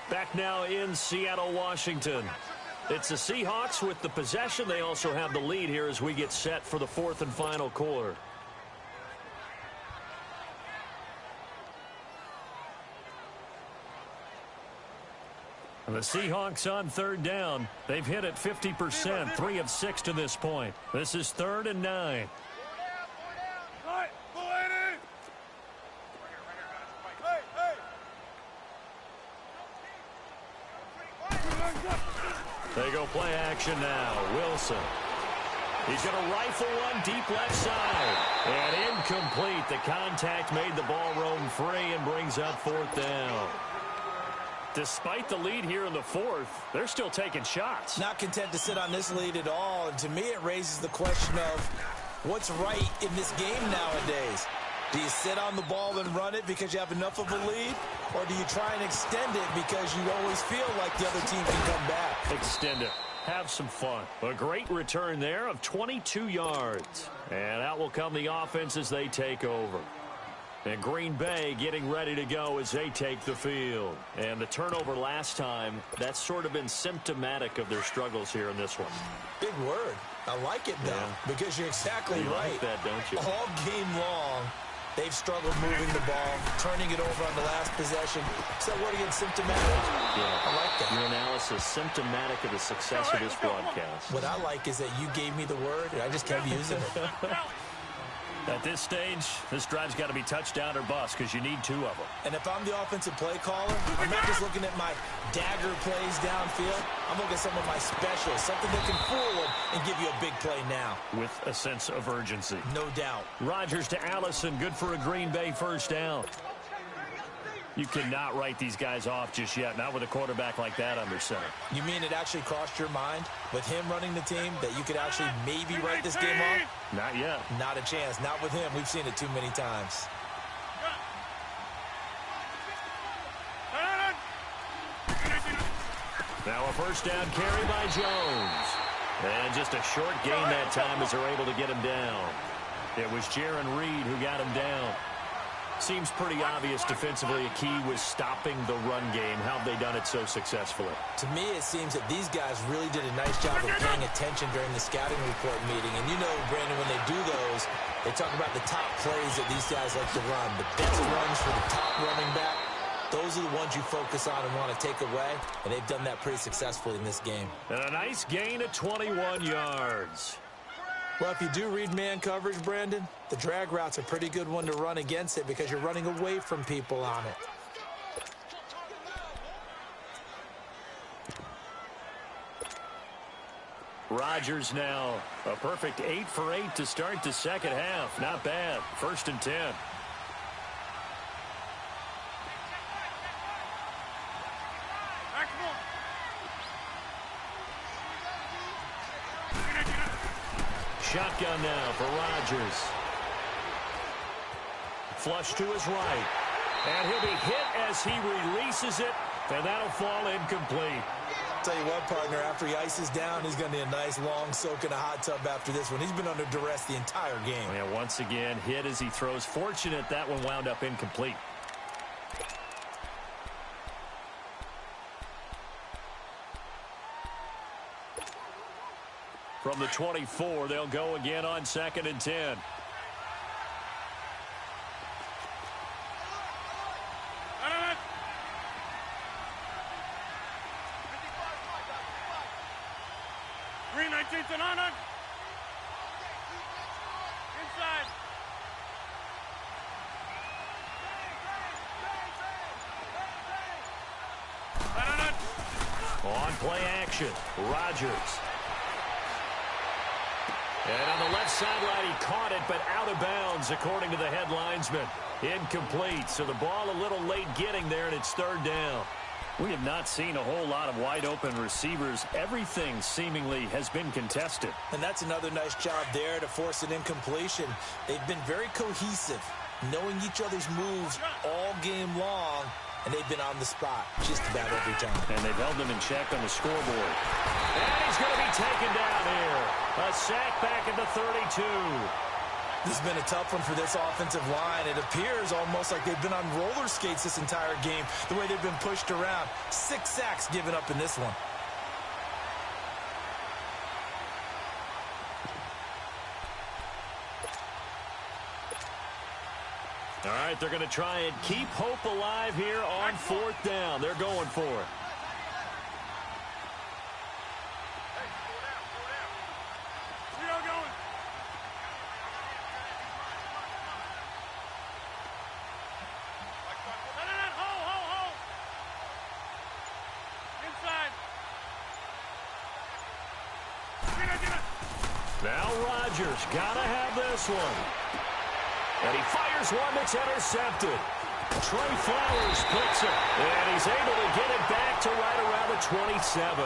Back now in Seattle, Washington. It's the Seahawks with the possession. They also have the lead here as we get set for the fourth and final quarter. And the Seahawks on third down. They've hit it 50%, 3 of 6 to this point. This is 3rd and 9. They go play action now. Wilson. He's going to rifle one deep left side. And incomplete. The contact made the ball roam free and brings up 4th down. Despite the lead here in the 4th, they're still taking shots. Not content to sit on this lead at all. And to me, it raises the question of what's right in this game nowadays. Do you sit on the ball and run it because you have enough of a lead? Or do you try and extend it because you always feel like the other team can come back? Extend it. Have some fun. A great return there of 22 yards. And out will come the offense as they take over. And Green Bay getting ready to go as they take the field. And the turnover last time, that's sort of been symptomatic of their struggles here in this one. Big word. I like it, though, because you're exactly right. Like that, don't you? All game long, they've struggled moving the ball, turning it over on the last possession. Is that word again, symptomatic? Yeah. I like that. Your analysis, symptomatic of the success of this broadcast. What I like is that you gave me the word, and I just kept using it. At this stage, this drive's got to be touchdown or bust because you need 2 of them. And if I'm the offensive play caller, I'm not just looking at my dagger plays downfield. I'm looking at some of my specials, something that can fool them and give you a big play now. With a sense of urgency. No doubt. Rodgers to Allison, good for a Green Bay first down. You cannot write these guys off just yet, not with a quarterback like that under center. You mean it actually crossed your mind with him running the team that you could actually maybe write this game off? Not yet. Not a chance. Not with him. We've seen it too many times. Now a first down carry by Jones. And just a short gain that time as they're able to get him down. It was Jaron Reed who got him down. Seems pretty obvious defensively a key was stopping the run game. How have they done it so successfully? To me, it seems that these guys really did a nice job of paying attention during the scouting report meeting. And you know, Brandon, when they do those, they talk about the top plays that these guys like to run. The best runs for the top running back. Those are the ones you focus on and want to take away. And they've done that pretty successfully in this game. And a nice gain of 21 yards. Well, if you do read man coverage, Brandon, the drag route's a pretty good one to run against it because you're running away from people on it. Rodgers now a perfect 8 for 8 to start the second half. Not bad. 1st and 10. Shotgun now for Rodgers. Flush to his right. And he'll be hit as he releases it, and that'll fall incomplete. Tell you what, partner, after he ices down, he's going to need a nice long soak in a hot tub after this one. He's been under duress the entire game. Yeah, once again, hit as he throws. Fortunate that one wound up incomplete. From the 24, they'll go again on 2nd and 10. Green 19th and on. Inside. On play action, Rodgers. And on the left sideline, he caught it, but out of bounds, according to the head linesman. Incomplete, so the ball a little late getting there, and it's 3rd down. We have not seen a whole lot of wide-open receivers. Everything seemingly has been contested. And that's another nice job there to force an incompletion. They've been very cohesive, knowing each other's moves all game long, and they've been on the spot just about every time. And they've held them in check on the scoreboard. And he's going to be taken down here. A sack back at the 32. This has been a tough one for this offensive line. It appears almost like they've been on roller skates this entire game, the way they've been pushed around. 6 sacks given up in this one. right, they're going to try and keep hope alive here on 4th down. They're going for it. Now Rodgers got to have this one. And he fires one that's intercepted. Trey Flowers picks it. And he's able to get it back to right around the 27.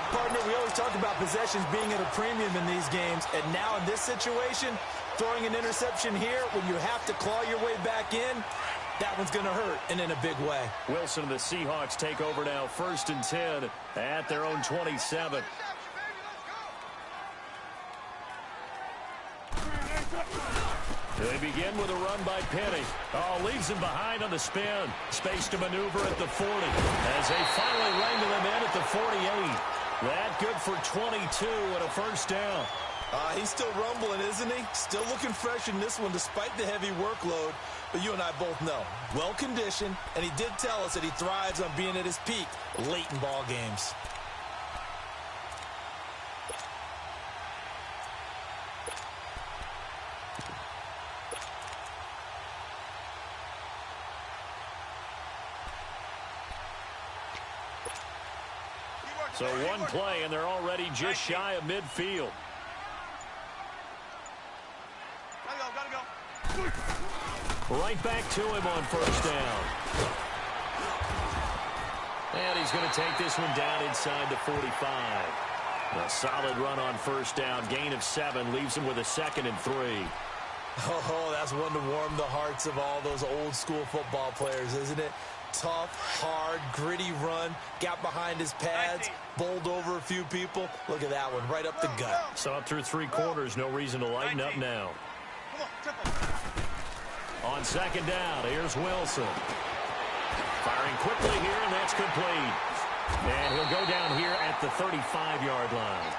Partner, we always talk about possessions being at a premium in these games. And now in this situation, throwing an interception here when you have to claw your way back in, that one's going to hurt, and in a big way. Wilson and the Seahawks take over now, 1st and 10 at their own 27. They begin with a run by Penny. Oh, leaves him behind on the spin. Space to maneuver at the 40. As they finally wrangle him in at the 48. That good for 22 and a 1st down. He's still rumbling, isn't he? Still looking fresh in this one despite the heavy workload. But you and I both know, well-conditioned, and he did tell us that he thrives on being at his peak late in ball games. So one play, and they're already just shy of midfield. Gotta go. Right back to him on 1st down. And he's going to take this one down inside the 45. A solid run on 1st down. Gain of 7 leaves him with a 2nd and 3. Oh, that's one to warm the hearts of all those old-school football players, isn't it? Tough, hard, gritty run. Got behind his pads, bowled over a few people. Look at that one, right up the gut. Saw it through 3 quarters. No reason to lighten up now. On 2nd down, here's Wilson. Firing quickly here, and that's complete. And he'll go down here at the 35-yard line.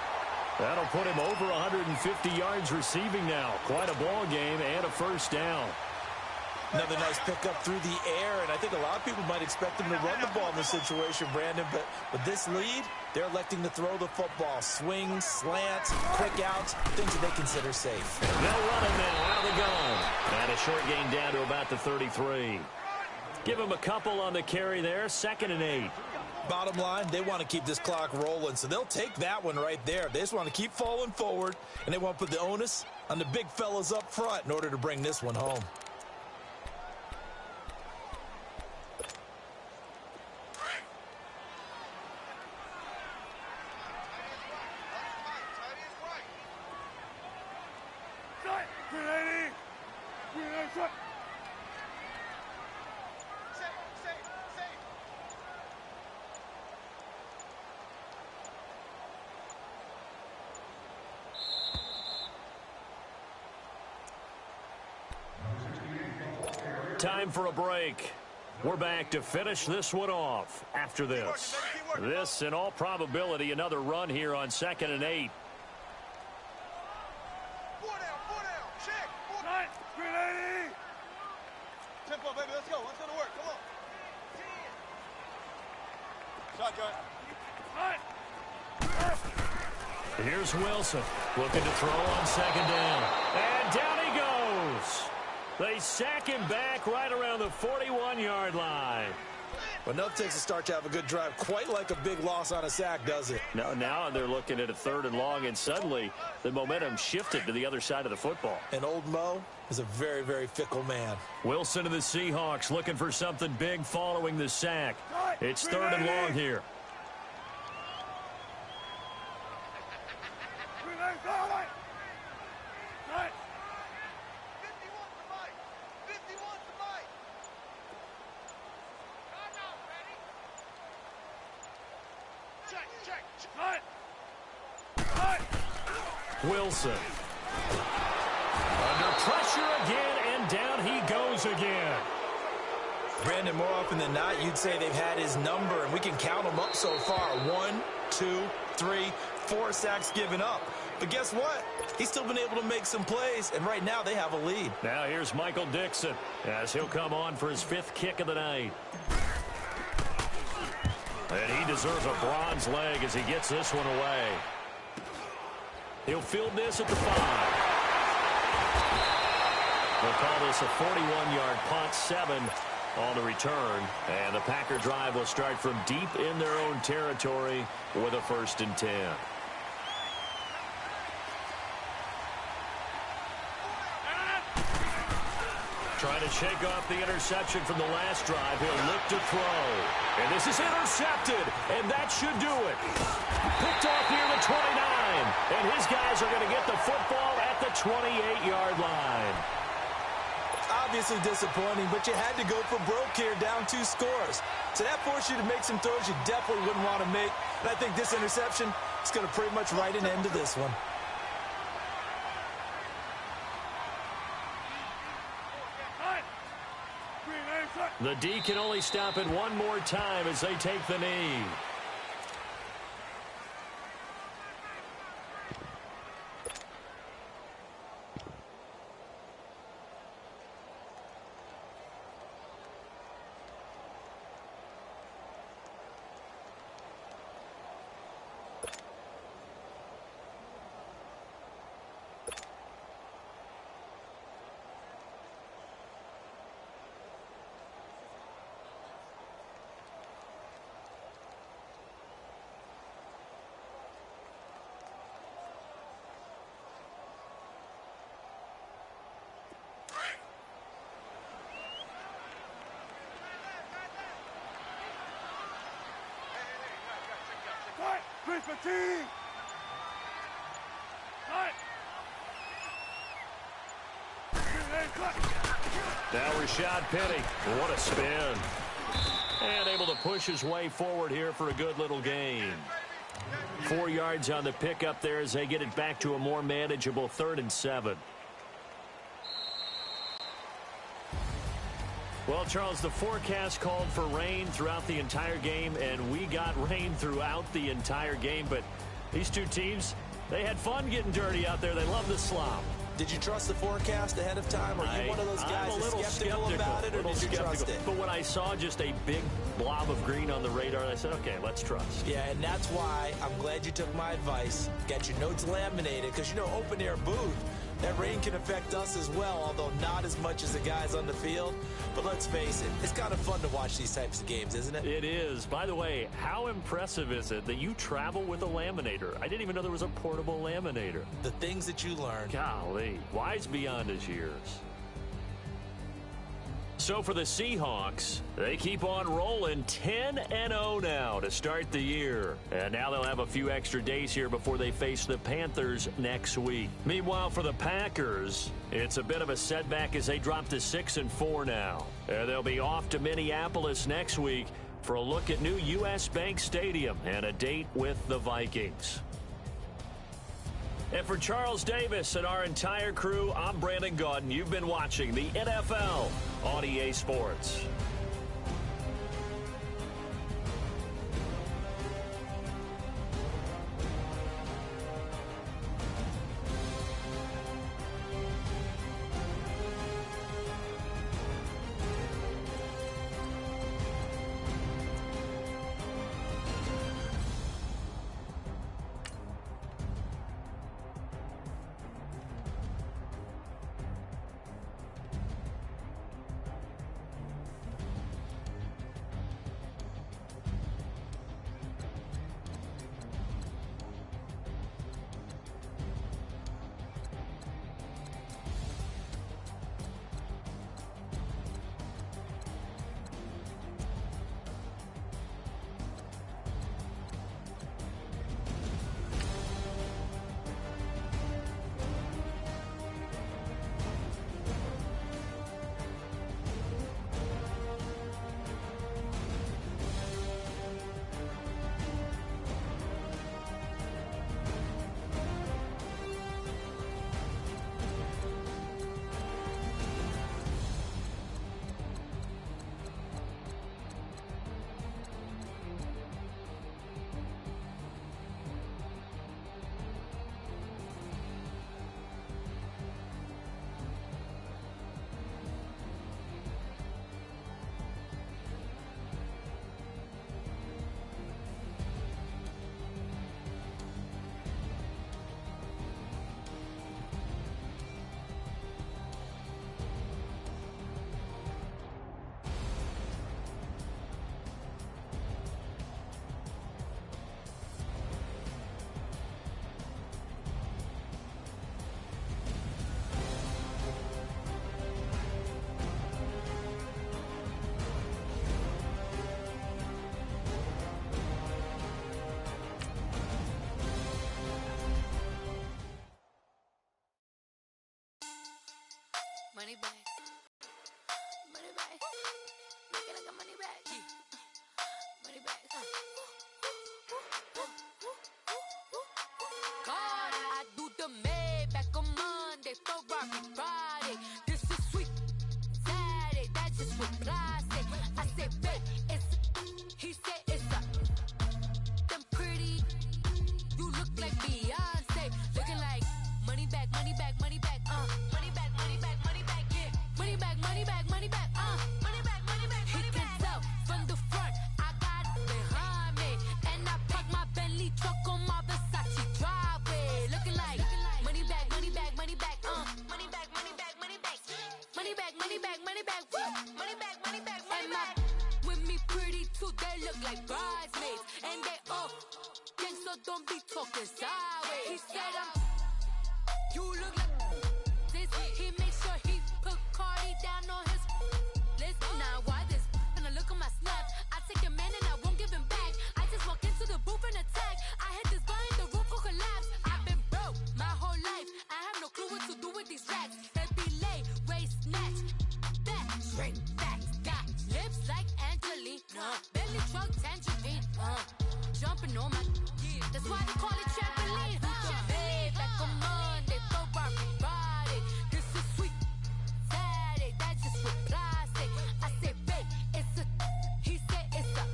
That'll put him over 150 yards receiving now. Quite a ball game and a 1st down. Another nice pickup through the air, and I think a lot of people might expect him to run the ball in this situation, Brandon, but with this lead, they're electing to throw the football. Swings, slants, quick outs, things that they consider safe. They'll run it now out of the gun. And a short gain down to about the 33. Give him a couple on the carry there, 2nd and 8. Bottom line, they want to keep this clock rolling, so they'll take that one right there. They just want to keep falling forward, and they want to put the onus on the big fellas up front in order to bring this one home. Time for a break. We're back to finish this one off after this. This, in all probability, another run here on 2nd and 8. Four down, check. Nice, 380. Tempo, baby, let's go. Let's go to work. Come on. Shotgun. Here's Wilson looking to throw on 2nd down. And down he goes. They sack him back right around the 41-yard line. But enough takes a start to have a good drive. Quite like a big loss on a sack, does it? No, now they're looking at a 3rd and long, and suddenly the momentum shifted to the other side of the football. And old Mo is a very, very fickle man. Wilson and the Seahawks looking for something big following the sack. It's 3rd and long here. Wilson. Under pressure again, and down he goes again. Brandon, more often than not, you'd say they've had his number, and we can count them up so far. 1, 2, 3, 4 sacks given up. But guess what? He's still been able to make some plays, and right now they have a lead. Now here's Michael Dixon as he'll come on for his 5th kick of the night. And he deserves a bronze leg as he gets this one away. He'll field this at the 5. They'll call this a 41-yard punt, 7 on the return. And the Packer drive will start from deep in their own territory with a 1st and 10. Trying to shake off the interception from the last drive. He'll look to throw. And this is intercepted. And that should do it. Picked off near the 29. And his guys are going to get the football at the 28-yard line. Obviously disappointing, but you had to go for broke here, down 2 scores. So that forced you to make some throws you definitely wouldn't want to make. And I think this interception is going to pretty much write an end to this one. The D can only stop it one more time as they take the knee. Now Rashad Penny. What a spin. And able to push his way forward here for a good little gain. 4 yards on the pickup there as they get it back to a more manageable 3rd and 7. Well, Charles, the forecast called for rain throughout the entire game, and we got rain throughout the entire game. But these two teams, they had fun getting dirty out there. They love the slop. Did you trust the forecast ahead of time? Or are you one of those guys that's skeptical about it, or did you trust it? But when I saw just a big blob of green on the radar, I said, okay, let's trust. Yeah, and that's why I'm glad you took my advice. Get your notes laminated, because, you know, open-air booth, that rain can affect us as well, although not as much as the guys on the field. But let's face it, it's kind of fun to watch these types of games, isn't it? It is. By the way, how impressive is it that you travel with a laminator? I didn't even know there was a portable laminator. The things that you learn. Golly, wise beyond his years. So for the Seahawks, they keep on rolling 10-0 now to start the year. And now they'll have a few extra days here before they face the Panthers next week. Meanwhile, for the Packers, it's a bit of a setback as they drop to 6-4 now. They'll be off to Minneapolis next week for a look at new U.S. Bank Stadium and a date with the Vikings. And for Charles Davis and our entire crew, I'm Brandon Gaudin. You've been watching the NFL on EA Sports. money back. Money back. Make it like a money back. Money back. God, I do the Maybach on Monday, Ferrari Friday. This is sweet Saturday, that's just what I say. I say, babe, it's he said it's a them pretty. You look like Beyonce, looking like money back, money back, money back, money back, money back, money back, yeah. Money back, money back, money back, money back, money back, money back. He can tell from the front, I got it behind me, and I park my Bentley truck on my Versace driveway, looking like money back, money back, money back, money back, money back, money back, money back, money back, money back, money back, money back, money back. With me pretty too, they look like bridesmaids, and they all gang, so don't be talking sideways. He said you look like this. He made sure he put Cardi down on his list. Now why this? When I look on my snap, I take a man and I won't give him back. I just walk into the booth and attack. I hit this guy in the roof will collapse. I've been broke my whole life. I have no clue what to do with these racks. They be late, waist snatch, back, straight back. Got lips like Angelina, belly truck tangerine, jumping on my. That's why they call it trampoline. Back on Monday, Ferrari Friday. This is sweet Saturday, that's just what I say. I say, babe, it's a. He said it's a.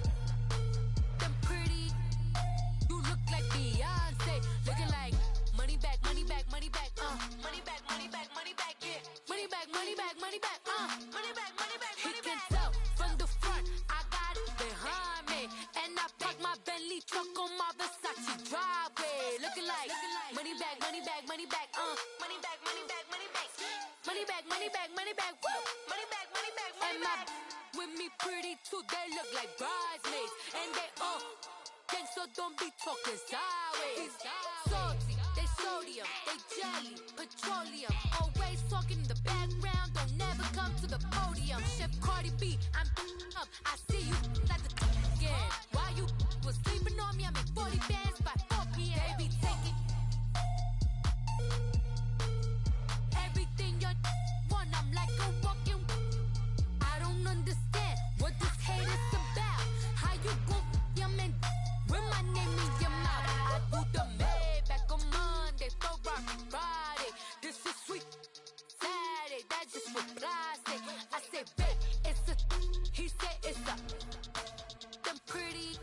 Them pretty. You look like Beyonce, looking like money back, money back, money back, money back, money back, money back, yeah. Money back, money back, money back, money back, money back. He can tell from the front, I got it behind me, and I park my Bentley truck on my Versace driveway, looking like money back, money back, money back, money back, money back, money back, money back, money back, money back, woo, money back, money back, money back. With me pretty too, they look like bridesmaids, and they all gang, so don't be talking sideways. Salty, they sodium, they jelly, petroleum, always talking in the background, don't never come to the podium. Chef Cardi B, I'm up, I see you like the again. While you was sleeping on me, I make 40 bands by 4 p.m. They be taking everything you want, I'm like a walking. I don't understand what this hate is about. How you gon' your man when my name is your mouth? I do the Maybach on Monday, Ferrari Friday. This is sweet Saturday, that's just what I say. I say, babe, it's a. He said it's a. Them pretty.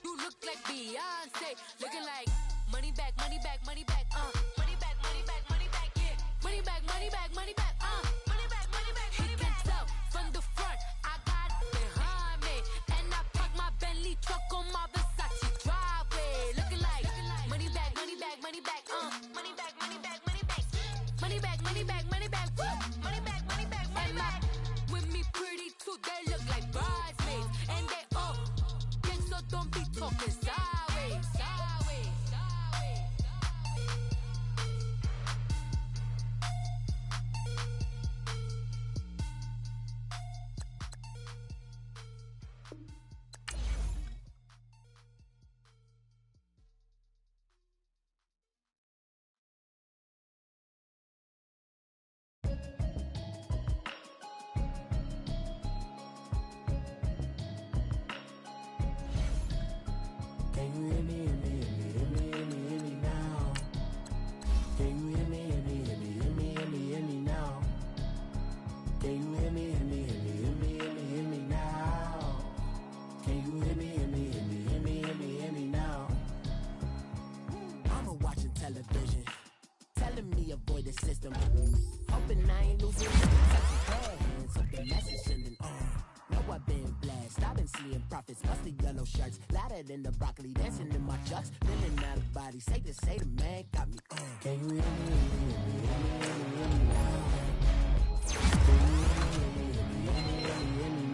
You look like Beyonce, looking like money back, money back, money back, money back, money back, money back, yeah. Money back, money back, money back, money back, money back. He can tell from the front, I got it behind me, and I park my Bentley truck on my Versace driveway, looking like money back, money back, money back, money back, money back, money back, money back, money back, money back, money back, money back, money back. With me pretty too, they look like bridesmaids, and they all gang, so don't be talking sideways, sideways, sideways. Can you hear me, hear me, hear me, hear me, hear me, hear me now? Can you hear me, hear me, hear me, hear me, hear me, hear me now? Can you hear me, hear me, hear me, hear me, hear me, hear me now? Can you hear me, hear me, hear me, hear me, hear me, hear me now? I'm watching television, telling me avoid the system. Hoping I ain't losing touching hands up the message sending on. Know I've been blessed, I've been seeing prophets, musty yellow shirts, louder than the broccoli, dancing in my chucks, feeling out of body, say the man got me on. Can you hear me, hear me, hear me, hear me, hear me, hear me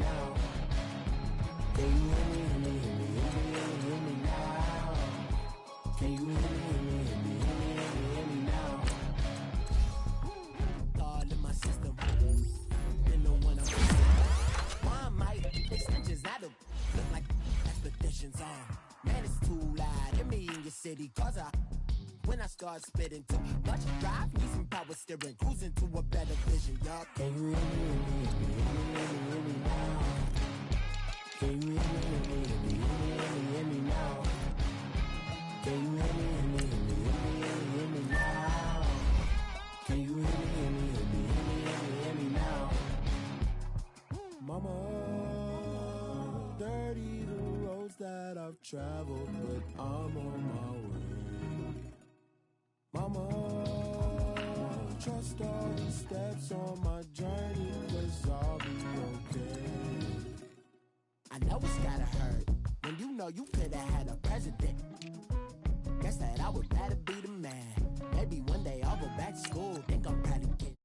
now? Can you hear me, hear me, hear me, hear me, hear me now? Can you hear me, hear me, hear me, hear me, hear me, hear me now? Can you hear me, hear me, hear me, hear me, hear me, hear me now? All in my system, been the one I'm missing. Why am I extensions out of look like expeditions on? Man, it's too loud. Hear me in your city, cause I when I start spitting. Too much drive, need some power steering, cruising to a better vision. Y'all can you hear me now? Can you hear me now? Can you hear me now? Can you hear me now? Mama, dirty the roads that I've traveled, but I'm on my way. Mama, trust all the steps on my journey, 'cause I'll be okay. I know it's gotta hurt when you know you could've had a president. Guess that I would rather be the man. Maybe one day I'll go back to school, think I'm proud of kids.